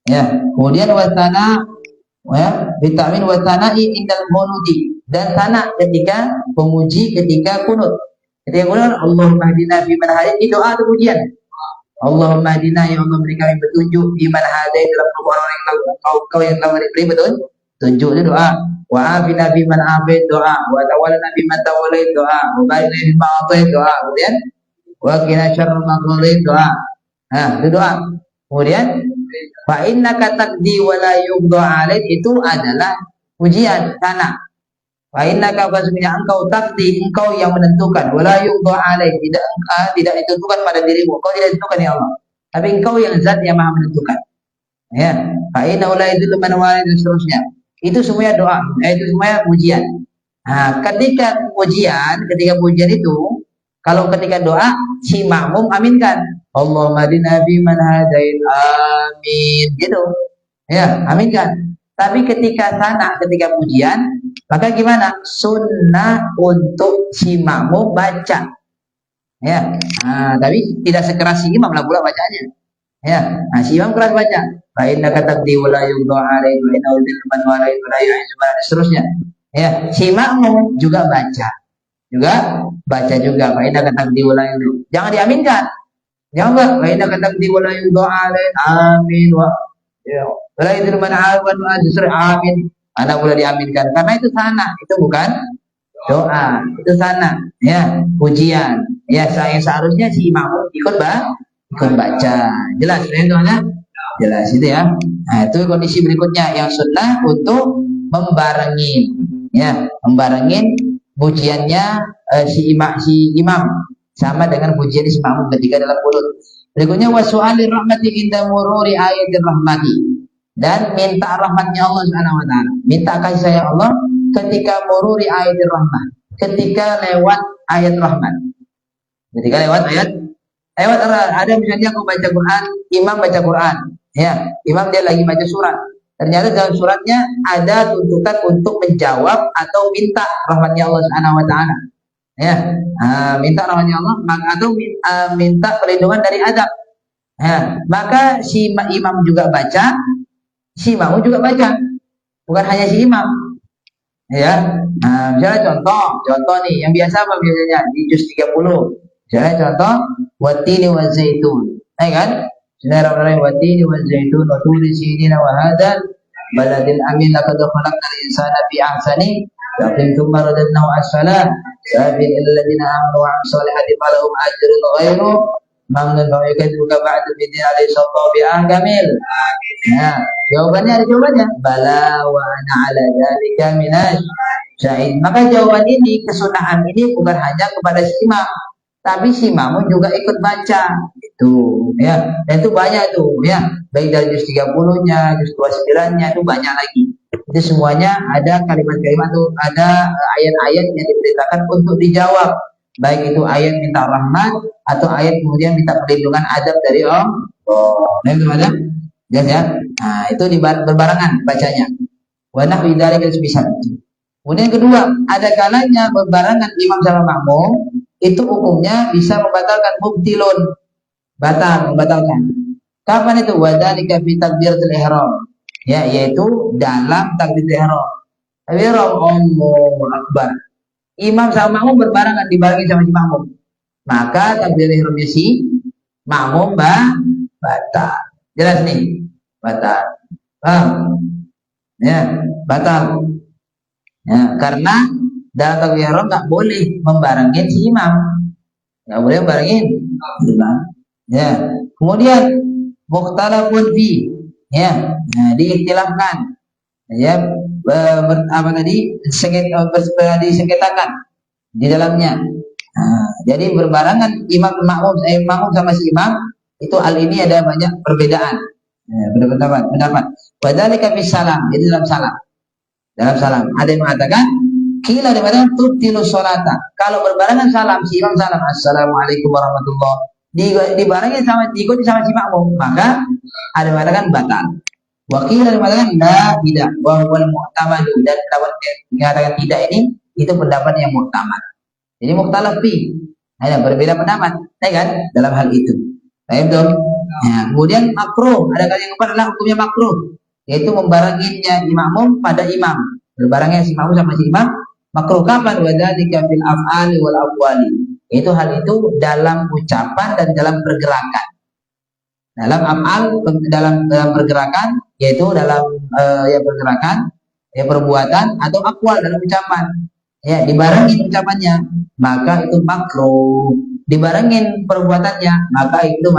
S2: ya. Kemudian wasana, ya, vitamin wasana'i indal qunudi, dan sana ketika pemuji ketika kunut, Allahumma hdina fi man hadait, itu doa pujian. Allahumma hdina, ya Allah beri kami petunjuk, fi man hadait, dalam orang yang kau yang telah beri petunjuk, itu doa. Wa afina fi man afait, doa. Wa tawallana fi man tawallait, doa. Wa barik lana fi ma atait, doa. Kemudian wa qina syarra ma qadait, doa. Nah, itu doa. Kemudian fa innaka taqdi wa la yuqda 'alaik, itu adalah pujian sana. Fa innaka, fasungguhnya engkau taqdi, engkau yang menentukan, wa la yuqda 'alaik, tidak ditentukan pada dirimu, engkau tidak ditentukan, ya Allah, tapi engkau yang zat yang maha menentukan, ya. Fa inna la yadullu man walid, dan seterusnya. Itu semuanya doa, itu semuanya pujian. Nah, ketika pujian itu, kalau ketika doa si makmum aminkan, Allahumma hdina fi man hadait, amin, gitu, ya, aminkan. Tapi ketika pujian, maka gimana? Sunnah untuk si makmum baca, ya. Nah, tapi tidak sekeras si imam lah pula bacanya, ya. Nah, si imam keras baca, fa innaka taqdi wa la yuqda 'alaik wa innahu yudhillu man walait wa la yu'izzu man, seterusnya, ya. Si makmum juga baca juga, fa innaka taqdi wa la yuqda, jangan diaminkan, jangan, fa innaka taqdi wa la yuqda 'alaik, amin, wa, ya, wa la yu'izzu man walait, amin. Anda boleh diaminkan karena itu sana, itu bukan doa, itu sana, ya, pujian, ya. Seharusnya si makmum ikut baca, jelas, ya, itu ada jelas itu, ya. Nah, itu kondisi berikutnya yang sunnah untuk membarengin, ya, pujiannya si imam sama dengan pujian si makmum ketika dalam qunut. Berikutnya wasu'alir rahmati inda mururi ayatir rahmati, dan minta rahmatnya Allah Subhanahu wa taala, minta kasih sayang Allah ketika mururi ayatir rahmat, ketika lewat ayat rahmat. Ketika lewat ada misalnya aku baca Quran, imam baca Quran, ya, imam dia lagi baca surat. Ternyata dalam suratnya ada tuntutan untuk menjawab atau minta rahmatnya Allah Subhanahu wa taala. Ya, minta rahmatnya Allah atau minta perlindungan dari adab. Ya, maka si imam juga baca, si makmum juga baca. Bukan hanya si imam. Ya. Misalnya contoh nih yang biasa apa biasanya di juz 30. Misalnya contoh watini wa zaitun. Kan? Bismillahirrahmanirrahim. Watini wa zaitun wa turi sinina wa hadzal baladil amin laqad khalaqnal insana fi ahsani taqwim thumma radadnahu asfala sabil alladziina aamanu wa 'amilus solihati falahum ajrun ghairu mamnun wa yakdzibuka ba'du bidin alayhi sallallahu bi ahkamil. Nah, jawabannya ada jawabannya. Bala wa ana 'ala dzalika minasy syahid. Maka jawaban ini, kesunahan ini bukan hanya kepada si imam, tapi si makmum juga ikut baca. Itu ya. Dan itu banyak tuh ya. Baik dari juz 30-nya, juz 29-nya itu banyak lagi. Itu semuanya ada kalimat-kalimat tuh, ada ayat-ayat yang diperintahkan untuk dijawab. Baik itu ayat minta rahmat atau ayat kemudian minta perlindungan adab dari Allah. Nah, itu ada. Ya. Nah, itu berbarengan bacanya. Wa nahwi dzalika sebisa. Kemudian kedua, ada kalanya berbarengan imam sama makmum, itu hukumnya bisa membatalkan, mubtilun, membatalkan. Kapan itu? Wadzalika fi takbiratul ihram. Ya, yaitu dalam takbiratul ihram. Takbiratul ihram, Allahu Akbar. Imam sama makmum berbarengan, dibarengi sama si makmum. Maka takbiratul ihramnya si makmum batal. Jelas nih? Batal. Paham? Ya, batal. Ya, karena dalam takbiratul ihram nggak boleh membarengin si imam, nggak boleh membarengin imam. Ya, kemudian mukhtalafun fi, ya, nah, diikhtilafkan, ya, disengketakan di dalamnya. Nah, jadi berbarengan makmum sama si imam itu hal ini ada banyak perbedaan. Ya, pendapat. Wadzalika fi salam, jadi dalam salam. Dalam salam ada yang mengatakan kila daripada tubtilu sholata. Kalau berbarengan salam, si imam salam assalamualaikum warahmatullahi, dibarengi diikuti sama si makmum, maka ada yang mengatakan batal. Wakil ada yang mengatakan tidak, wa huwal mu'tamad, dan pendapat yang mengatakan tidak ini itu pendapat yang mu'tamad. Jadi mukhtalaf fi, ada berbeda pendapat, ya kan, dalam hal itu. Baik dong. Nah, kemudian makruh, ada kali yang keempat adalah hukumnya makruh, yaitu membarenginya makmum pada imam, berbarengnya si makmum sama si imam. Makruh kapan? Wadzalika fil af'ali wal aqwali. Itu hal itu dalam ucapan dan dalam pergerakan. Dalam af'al, dalam pergerakan, yaitu dalam pergerakan, perbuatan, atau aqwal dalam ucapan. Ya, dibarengin ucapannya, maka itu makruh. Dibarengin perbuatannya, maka itu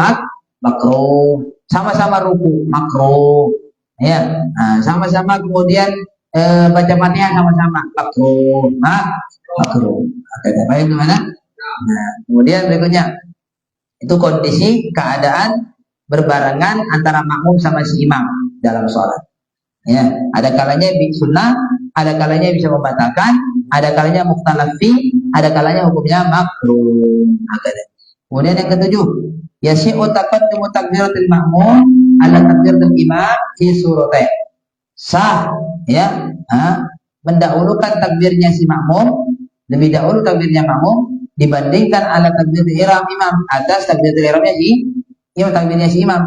S2: makruh. Sama-sama ruku, makruh. Ya, sama-sama kemudian baca Fatihah sama-sama makruh, makruh. Baik gimana? Nah, kemudian berikutnya itu kondisi keadaan berbarengan antara makmum sama si imam dalam sholat. Ya, ada kalanya sunnah, ada kalanya bisa membatalkan, ada kalanya mukhtalaf fi, ada kalanya hukumnya makruh. Kemudian yang ketujuh, yasyi'u taqaddumu takbiratul makmum ala takbiratul imam fi suratain. Sah, ya, mendahulukan takbirnya si makmum, lebih dahulu takbirnya makmum dibandingkan ala takbiratul ihram imam, atas takbiratul ihramnya takbirnya si imam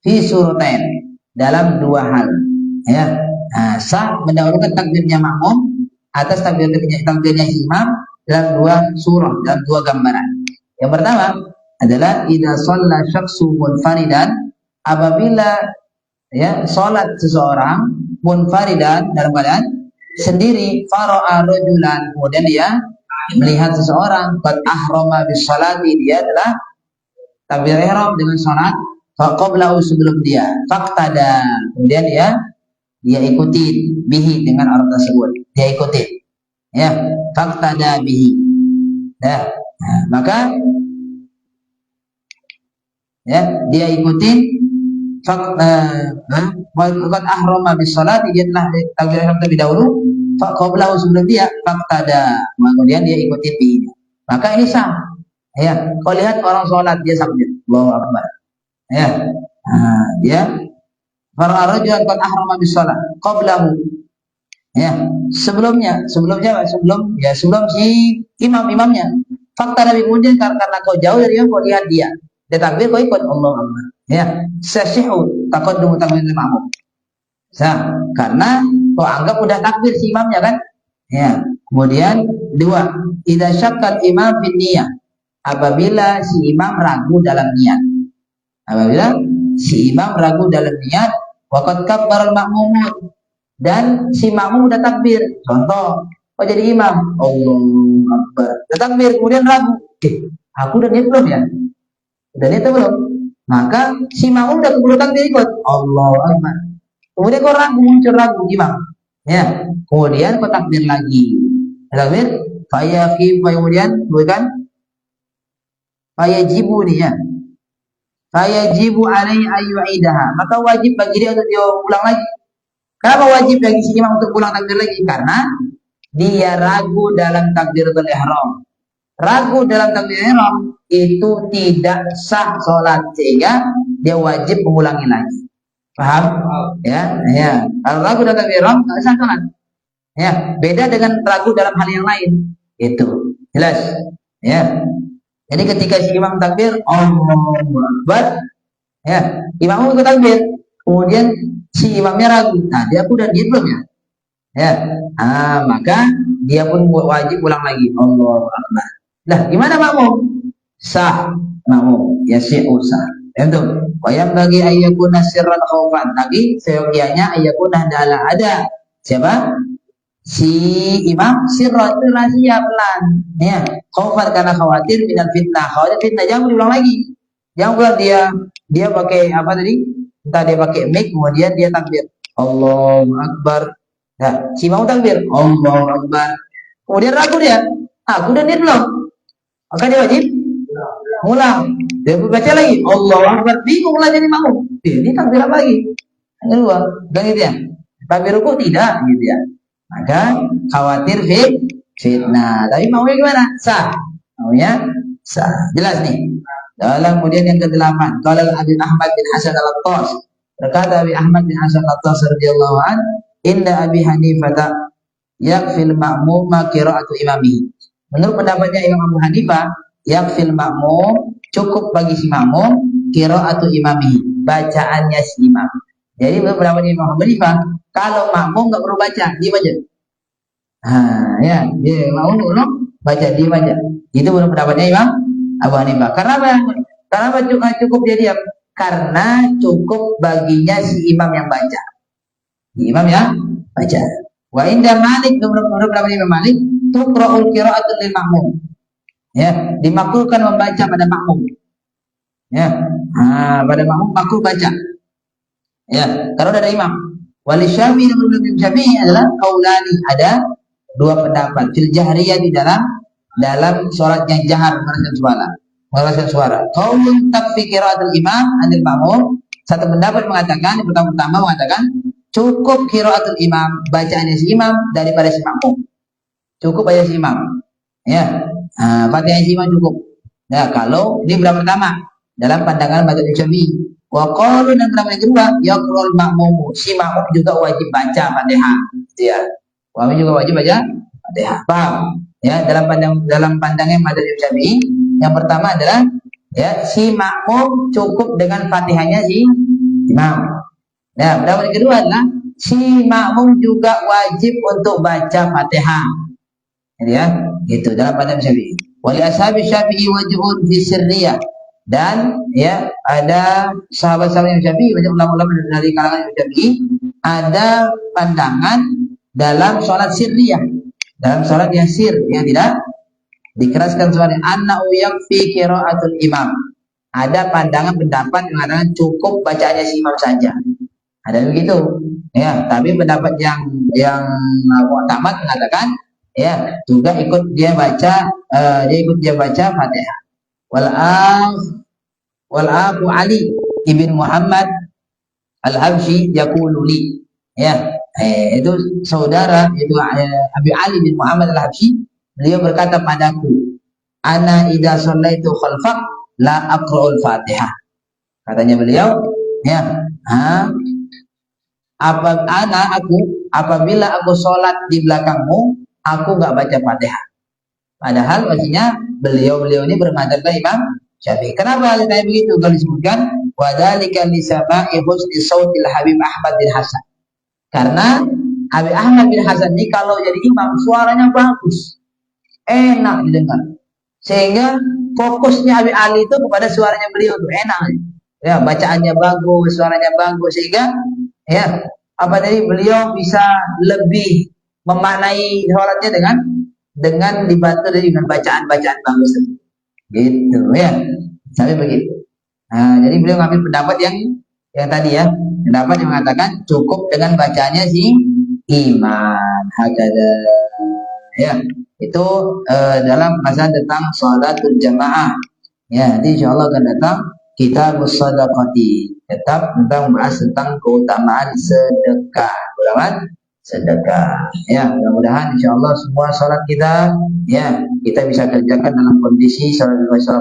S2: fi suratain, dalam dua hal. Ya, sah mendahulukan takbirnya makmum atas takbirnya si imam dalam dua surah, dalam dua gambaran. Yang pertama adalah idza shalla syakhsun munfaridan, apabila ya salat seseorang munfaridan dalam keadaan sendiri, fara'a rajulan, kemudian dia melihat seseorang qad ahrama bis salati, dia adalah takbir ihram dengan salat, faqablahu, sebelum dia, faqtada, kemudian dia ikuti bihi, dengan orang tersebut dia ikuti. Ya, faqtada bihi. Ya, nah, maka ya dia ikutin qad ahrama bis salati, dia telah takbiratul terlebih dahulu qablahu sebelum dia faqtada, kemudian dia ikuti bihi, maka ini sah. Ya, kau lihat orang sholat dia takbir Allahu akbar, ya, nah, dia fararajulan qad ahrama bis salat qablahu, ya, sebelum si imamnya fakta Nabi, kemudian karena kau jauh dari dia, kau lihat dia takbir, kau ikut Allahu akbar, ya, sasihu taqaddum takbiratul ma'mum, sah, karena kau anggap udah takbir si imamnya kan, ya. Kemudian dua, idza syakkal imam fi niyah, apabila si imam ragu dalam niat, waqad kabbaral ma'mumun, dan si makmum udah takbir. Contoh, oh jadi imam, Allahu akbar, udah takbir, kemudian ragu, aku udah niat belum ya? Udah niat belum? Maka si makmum udah keburu takbir ikut Allahu akbar. Kemudian kau muncul ragu imam, ya. Kemudian kau takbir lagi, takbir, kemudian bukan fayajibu nih ya. Fayajibu alaihi ayyu'idaha, maka wajib bagi dia untuk dia ulang lagi. Kenapa wajib bagi si imam untuk ulang takbir lagi? Karena dia ragu dalam takbiratul ihram. Ragu dalam takbiratul ihram itu tidak sah sholat, sehingga dia wajib mengulangi lagi. Paham? Ya, ya. Kalau ragu dalam takbiratul ihram tidak sah sholat. Ya, beda dengan ragu dalam hal yang lain. Itu jelas. Ya. Jadi ketika si imam takbir Allahu akbar, ya, imam ikut takbir, kemudian si imamnya ragu, nah dia pun udah niat belum ya? Ya, maka dia pun wajib ulang lagi Allahu akbar. Nah, gimana makmum? Sah makmum, ya sih sah. Betul. Wayam bagi ayyakuna sirran khaufan. Tapi seyogianya ayyakuna ada siapa? Si imam sirran itu rahasia pelan, ya. Khaufan karena khawatir minal fitnah. Khawatir fitnah, jangan diulang lagi. Jangan pula dia pakai apa tadi? Entah dia pakai mic, kemudian dia takbir Allahu akbar. Nah, si imam takbir Allahu akbar. Kemudian ragu dia, aku udah niat belum? Maka dia wajib ulang. Dia baca lagi Allahu akbar, bingung lah jadi makmum. Ini takbir apa lagi? Yang kedua, kan gitu ya. Takbir rukuk tidak gitu ya. Maka khawatir fitnah. Tapi maunya gimana? Sah. Maunya sah. Jelas nih. Dalam kemudian yang ke-8, qala Abi Ahmad bin Hasan al-Attas, berkata Abi Ahmad bin Hasan al-Attas radhiyallahu an, inda Abi Hanifah yakfil ma'muma qira'atu imamihi. Menurut pendapatnya Imam Abu Hanifah, yakfil ma'mum, cukup bagi si makmum qira'atu imamihi, bacaannya si imam. Jadi menurut pendapatnya Imam Abu Hanifah, kalau makmum enggak perlu baca, diam aja. Ya, makmum belum baca, diam aja. Itu menurut pendapatnya Imam Abu Hanifah. Karena apa? Karena cukup dia diam. Karena cukup baginya si imam yang baca. Si imam yang baca. Wa inda Malik, menurut pendapat Imam Malik, tuqra'ul qira'atu lil makmum. Ya, dimakruhkan membaca pada makmum. Ya. Pada makmum makruh baca. Ya, kalau ada imam. Wali Syafi'i dan Imam Syafi'i adalah qaulani, ada dua pendapat. Fil jahriyah, di dalam sholat yang jahar, mengeraskan suara. Qaulun takfi qiraatul imam anil ma'mum. Satu pendapat mengatakan, yang pertama mengatakan cukup qiraatul imam, bacaannya si imam daripada si makmum. Cukup aja si imam. Ya. Fatihah si imam cukup. Ya, kalau ini berapa pertama dalam pandangan mazhab Syafi'i. Wa qaulun, dan pendapat yang kedua, yaqra'ul ma'mum, si makmum juga wajib baca Fatihah. Gitu ya. Makmum juga wajib baca Fatihah. Paham? Ya, dalam pandangan mazhab Syafi'i, yang pertama adalah ya si makmum cukup dengan Fatihahnya si imam. Nah, pendapat yang kedua adalah si makmum juga wajib untuk baca Fatihah. Jadi ya, gitu dalam pandangan Syafi'i. Wali ashabi Syafi'i wajibun fi sirriyah, dan ya ada sahabat-sahabat yang Syafi'i, banyak ulama-ulama dari kalangan Syafi'i, ada pandangan dalam sholat sirriyah, dalam sholat yang sir, yang tidak dikeraskan suara, anna yakfi qiraatul imam. Ada pandangan pendapat yang mengatakan cukup bacaannya si imam saja. Ada begitu. Ya, tapi pendapat yang mu'tamad mengatakan Ya, juga ikut dia baca Fatihah. Wal aku Ali ibn Muhammad Al-Habsyi yaqulu li. Ya, itu saudara itu Abi Ali bin Muhammad Al-Habsyi, beliau berkata padaku, ana idza shallaitu khalfak la aqra'ul Fatihah. Katanya beliau, ya, apabila aku sholat di belakangmu, aku nggak baca Fatihah. Padahal maksudnya beliau ini bermadzhab Imam Syafi'i. Kenapa hal kayak begitu? Kalau disebutkan wadzalika lisama'i husni sautil Habib Ahmad bin Hasan. Karena Habib Ahmad bin Hasan ini kalau jadi imam suaranya bagus, enak didengar. Sehingga fokusnya Habib Ali itu kepada suaranya beliau itu enak. Ya, bacaannya bagus, suaranya bagus, sehingga ya beliau bisa lebih memaknai sholatnya dengan dibantu dengan bacaan-bacaan bagus gitu ya, sampai begitu. Nah, jadi beliau ngambil pendapat yang tadi ya, pendapat yang mengatakan cukup dengan bacanya si imam. Hakada ya, itu dalam pembahasan tentang sholatul jamaah ya. Nanti insyaallah akan datang Kitabus Shadaqati, tetap tentang membahas tentang keutamaan sedekah, sedekah ya. Mudah-mudahan insyaallah semua sholat kita ya kita bisa kerjakan dalam kondisi sholat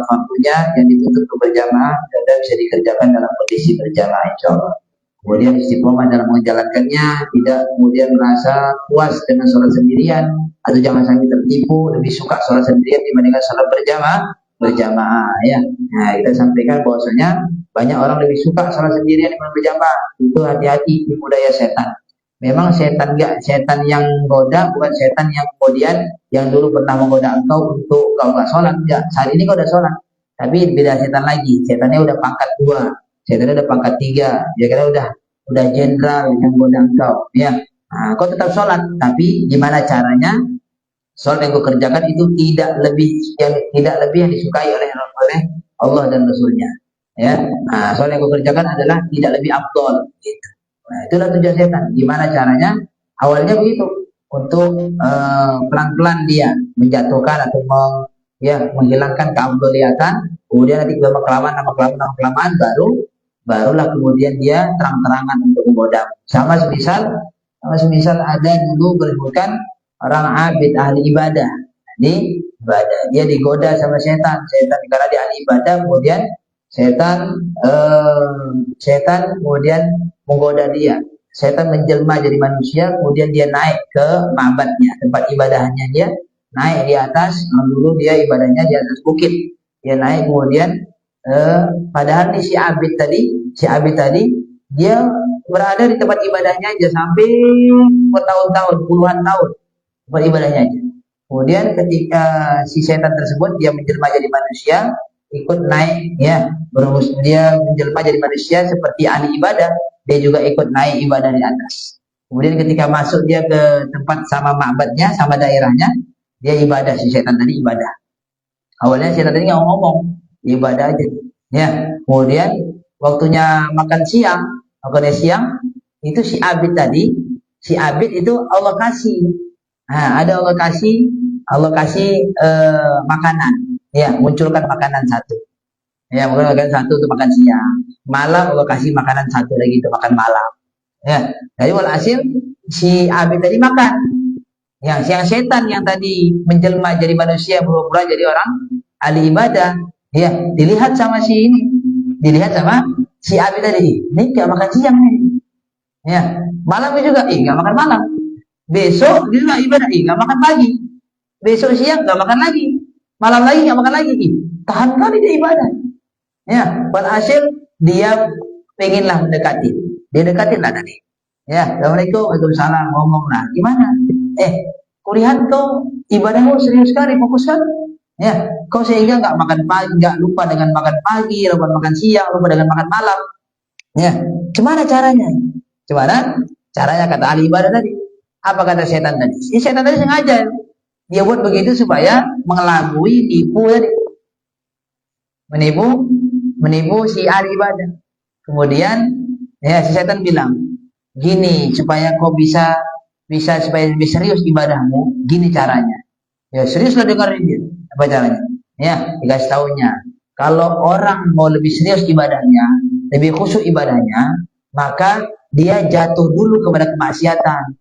S2: fardunya yang ditutup berjamaah dan bisa dikerjakan dalam kondisi berjamaah insyaallah. Kemudian istiqomah dalam menjalankannya, tidak kemudian merasa puas dengan sholat sendirian, atau jangan sampai tertipu lebih suka sholat sendirian dibandingkan sholat berjamaah ya. Nah, kita sampaikan bahwasanya banyak orang lebih suka sholat sendirian dibanding berjamaah. Itu hati-hati di budaya setan. Memang setan yang goda, bukan setan yang kemudian yang dulu pernah menggoda engkau untuk kau nggak sholat. Enggak, saat ini kau udah sholat, tapi beda setan lagi. Setannya udah pangkat 2, setannya udah pangkat 3, dia kira udah jenderal yang goda engkau ya. Nah, kau tetap sholat, tapi gimana caranya sholat yang kau kerjakan itu tidak lebih yang disukai oleh Allah dan Rasulnya ya. Nah, sholat yang kau kerjakan adalah tidak lebih afdol gitu. Nah, itulah tujuan setan. Gimana caranya? Awalnya begitu, untuk pelan-pelan dia menjatuhkan atau menghilangkan keabdoliatan. Kemudian nanti lama-kelamaan barulah kemudian dia terang-terangan untuk menggoda. Sama semisal ada dulu berhubungan orang abid ahli ibadah. Jadi ibadah dia digoda sama setan karena dia ahli ibadah, kemudian setan kemudian menggoda dia. Setan menjelma jadi manusia, kemudian dia naik ke ma'badnya, tempat ibadahnya, dia naik di atas. Dulu dia ibadahnya di atas bukit, dia naik kemudian padahal si abid tadi dia berada di tempat ibadahnya aja sampai bertahun-tahun, puluhan tahun tempat ibadahnya aja. Kemudian ketika si setan tersebut dia menjelma jadi manusia, ikut naik ya, dia menjelma jadi manusia seperti ahli ibadah, dia juga ikut naik ibadah di atas. Kemudian ketika masuk dia ke tempat sama ma'badnya, sama daerahnya, dia ibadah, si setan tadi ibadah. Awalnya setan tadi nggak ngomong, ibadah aja ya. Kemudian waktunya makan siang itu si abid itu Allah kasih. Nah, ada Allah kasih makanan ya, munculkan makanan satu ya, mungkin satu untuk makan siang, malam Allah kasih makanan satu lagi untuk makan malam ya. Jadi walhasil si abid tadi makan, yang setan yang tadi menjelma jadi manusia, pura-pura jadi orang ahli ibadah ya, dilihat sama si abid tadi, ini gak makan siang nih ya, malam juga gak makan malam, besok juga ibadah gak makan pagi, besok siang gak makan lagi, malam lagi gak makan lagi, tahan kali dia ibadah ya. Walhasil dia pengenlah mendekati, dia dekatin lah tadi ya. Assalamualaikum, waalaikumsalam, ngomong lah, gimana kulihat kau ibadahmu serius sekali, fokus kan ya, kau sehingga nggak makan pagi, nggak lupa dengan makan pagi, lupa makan siang, lupa dengan makan malam ya. Gimana caranya kata ahli ibadah tadi? Apa kata setan tadi? Setan tadi sengaja dia buat begitu supaya mengelabui, menipu si ahli ibadah. Kemudian ya si setan bilang gini, supaya kau bisa bisa supaya lebih serius ibadahmu, gini caranya. Ya seriuslah dengerin dia. Apa caranya? Ya, dikasih taunya. Kalau orang mau lebih serius ibadahnya, lebih khusyuk ibadahnya, maka dia jatuh dulu kepada kemaksiatan.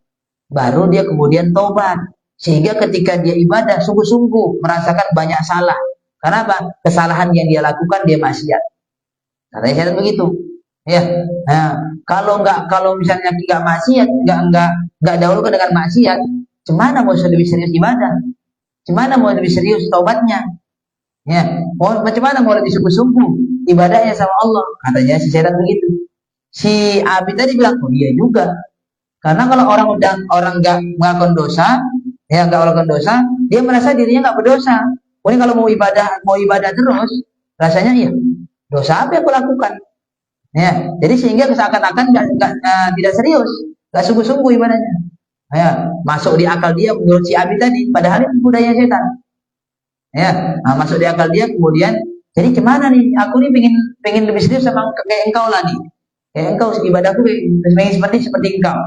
S2: Baru dia kemudian taubat. Sehingga ketika dia ibadah sungguh-sungguh merasakan banyak salah. Kenapa? Kesalahan yang dia lakukan dia maksiat. Katanya saya begitu. Ya. Nah, kalau misalnya nggak maksiat, nggak dahulukan dengan maksiat, gimana mau lebih serius ibadah? Gimana mau lebih serius taubatnya? Ya, macam mana mau lebih sungguh-sungguh ibadahnya sama Allah? Katanya si setan begitu. Si Abi tadi bilang, oh iya juga. Karena kalau orang nggak melakukan dosa, ya nggak melakukan dosa, dia merasa dirinya nggak berdosa. Pokoknya kalau mau ibadah terus, rasanya iya dosa apa yang aku lakukan? Ya, jadi sehingga seakan-akan tidak serius, nggak sungguh-sungguh ibadahnya. Ya, masuk di akal dia menurut si Abi tadi, padahal itu budaya setan. Ya, masuk di akal dia kemudian, jadi gimana nih? Aku nih pengen lebih serius sama kayak engkau lah nih. Kayak engkau ibadahku pengen seperti engkau.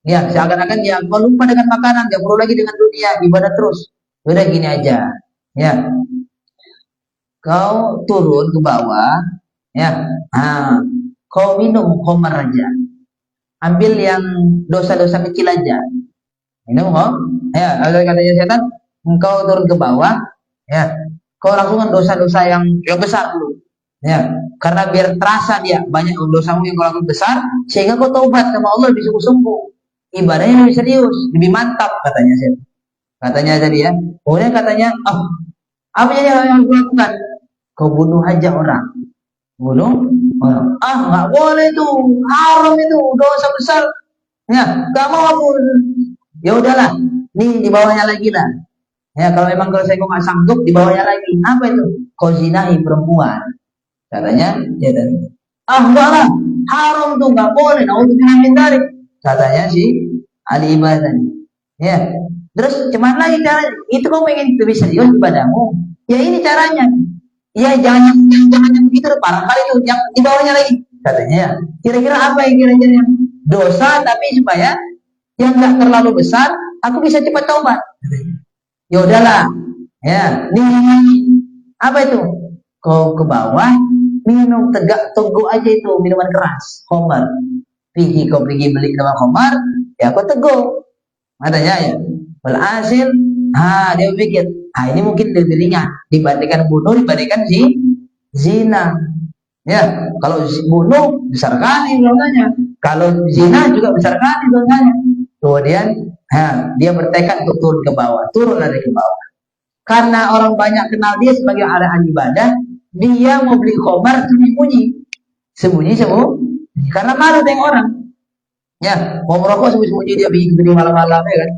S2: Ya, seakan-akan dia lupa dengan makanan, dia perlu lagi dengan dunia, ibadah terus. Udah gini aja. Ya, kau turun ke bawah, ya, kau minum khamar aja. Ambil yang dosa-dosa kecil aja. Minum kok. Ya, ada katanya setan, engkau turun ke bawah, ya, kau lakukan dosa-dosa yang besar dulu. Ya, karena biar terasa dia banyak dosamu yang kau lakukan besar, sehingga kau taubat sama Allah lebih sungguh-sungguh. Ibadahnya lebih serius, lebih mantap katanya setan. Katanya tadi ya. Kemudian katanya, apa yang kau lakukan? Kau bunuh aja orang. Bunuh orang. Nggak boleh itu, haram itu, dosa besar. Ya, nggak mau aku. Ya udahlah, nih di bawahnya lagi lah. Ya, kalau saya nggak sanggup, di bawahnya lagi. Apa itu? Kau zinahi perempuan. Katanya, ya dan enggak lah, haram tuh nggak boleh. Nah, untuk menghindari. Katanya si Ali ibadah. Ya, terus cuman lagi caranya. Itu kau pengen lebih serius ibadahmu. Ya ini caranya. Ya jangan begitu, barangkali itu yang di bawahnya lagi. Katanya ya. Kira-kira apa yang kira-kira dosa tapi supaya yang nggak terlalu besar, aku bisa cepat taubat. Ya udahlah, ya, nih apa itu? Kau ke bawah, minum tunggu aja itu minuman keras, khamar. Kau pergi beli minuman khamar, ya kau teguh. Katanya ya, berhasil. Dia pikir, ini mungkin lebih ringan dibandingkan bunuh, dibandingkan zina. Ya, kalau bunuh besar kali dosanya, kalau zina juga besar kali dosanya. Kemudian dia bertekad untuk turun ke bawah, turun dari ke bawah. Karena orang banyak kenal dia sebagai ahli ibadah, dia mau beli khamar sembunyi, karena malu dengan orang. Ya, mau merokok sembunyi dia beli malam-malam ya kan.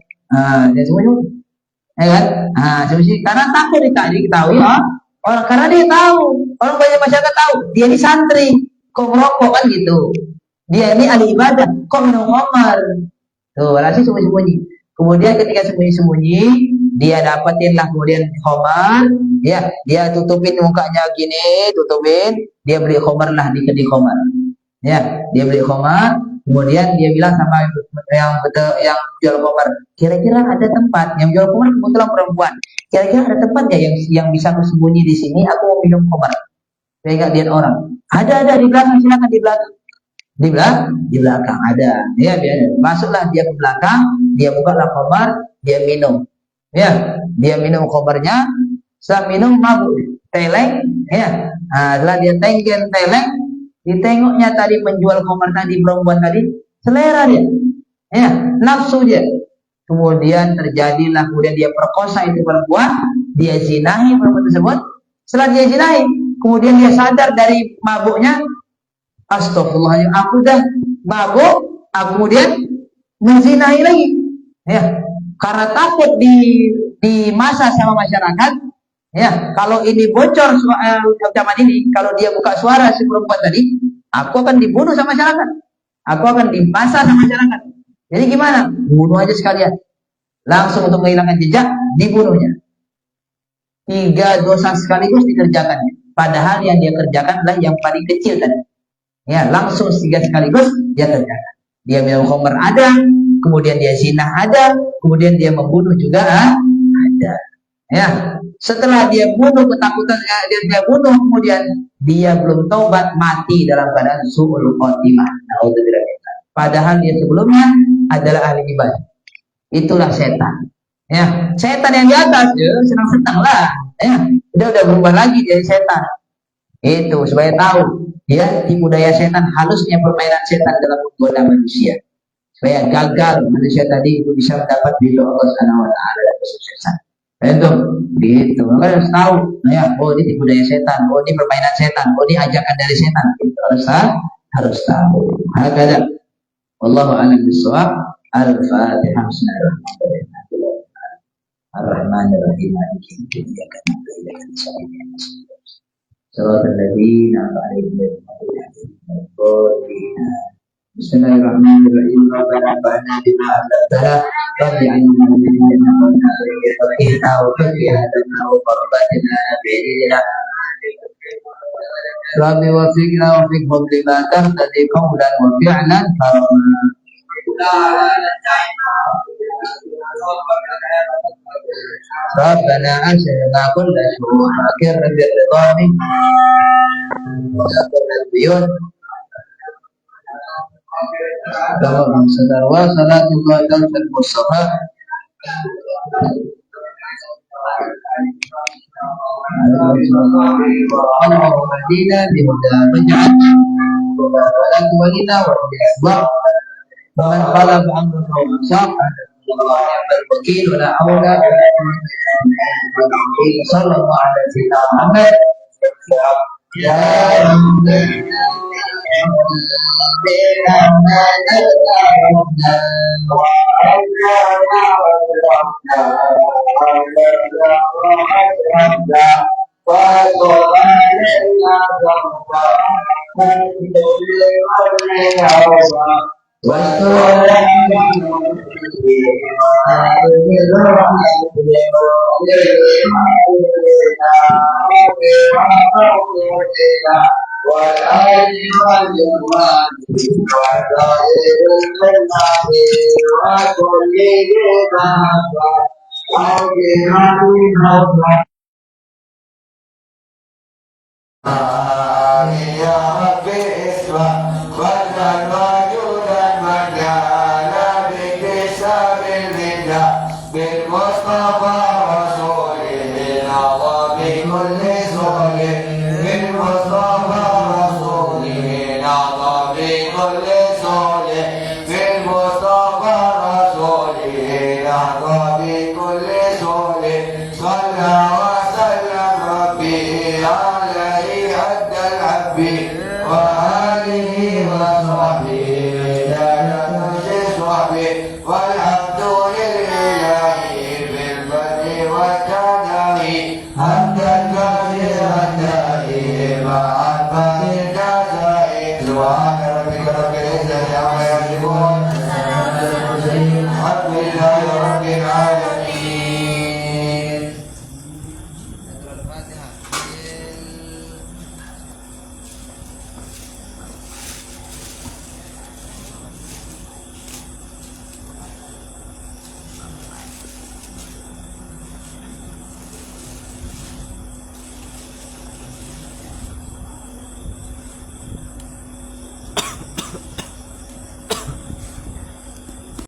S2: Dia sembunyi, ya kan. Sembunyi karena takut diketahui orang, karena dia tahu, orang banyak masyarakat tahu dia ini santri, kok merokok kan gitu. Dia ini ahli ibadah, kok minum khamar. Tuh, berarti sembunyi-sembunyi. Kemudian ketika sembunyi-sembunyi, dia dapetin lah kemudian khamar, ya, dia tutupin mukanya gini, dia beli khamar lah di kedai khamar. Ya, dia beli khamar, kemudian dia bilang sama yang jual khamar, kira-kira ada tempat yang jual khamar kebetulan perempuan. Kira-kira ada tempat ya yang bisa aku sembunyi di sini, aku mau minum khamar. Saya enggak lihat orang. Ada di belakang, silakan di belakang. Di belakang ada. Ya, masuklah dia ke belakang, dia buka lah khamar, dia minum. Ya, dia minum khamarnya, setelah minum mabuk, teleng, ya. Setelah dia teleng, ditengoknya tadi penjual khamar tadi, perempuan tadi, selera dia. Ya, nafsu dia. Kemudian terjadilah, kemudian dia perkosa itu perempuan, dia zinahi perempuan tersebut. Setelah dia zinahi, kemudian dia sadar dari mabuknya, astagfirullahaladzim, aku dah mabuk, aku kemudian menzinahi lagi. Ya, karena takut di masa sama masyarakat. Ya, kalau ini bocor zaman ini, kalau dia buka suara si perempuan tadi, aku akan dibunuh sama masyarakat. Aku akan dimasa sama masyarakat. Jadi gimana? Bunuh aja sekalian. Langsung untuk menghilangkan jejak, dibunuhnya. 3 dosa sekaligus dikerjakannya. Padahal yang dia kerjakan adalah yang paling kecil tadi. Ya, langsung 3 sekaligus dia kerjakan. Dia minum khamar ada, kemudian dia zina ada, kemudian dia membunuh juga ada. Ya, setelah dia bunuh ketakutan dia bunuh, kemudian dia belum taubat, mati dalam keadaan su'ul khotimah. Naudzubillah. Padahal dia sebelumnya adalah ahli ibadah. Itulah setan. Ya, setan yang di atas dia senang-senang lah. Ya, dia udah berubah lagi jadi setan. Itu supaya tahu ya tipu daya setan, halusnya permainan setan dalam menggoda manusia. Supaya gagal manusia tadi itu bisa mendapat ridho Allah Subhanahu wa taala dan kesuksesan. Itu gitu. Maka harus tahu, ya, oh ini tipu daya setan, oh ini permainan setan, oh ini ajakan dari setan. Itu harus tahu. Hakada. Wallahu a'lam bishawab. Al-Fatihah. Bismillahirrahmanirrahim. Ar-Rahmanir-Rahim. Maliki yaumiddin. Iyyaka na'budu wa iyyaka nasta'in. Shiratal ladzina an'amta 'alaihim. Bismillahirrahmanirrahim. Rabbana fa'alna bima 'allamtana rabbi 'allimna minhu innaka wa qina wa qarbatna bi'idina Rabbi wafiqna wa fiqhum lima tahtadi qawlan wa fi'lan Rabbana asyirna kulla syu'un akir bi'ridhani wa Allahumma salli wa salatu wa sallam Mustafa Allahumma dina bihuda maj'al wa walina wa bi'asbab wa man qalab amru wa saq Allah yang berwakil wa la hawla wa la quwwata sallallahu alaihi wa Muhammad ya
S1: عليه حد العبي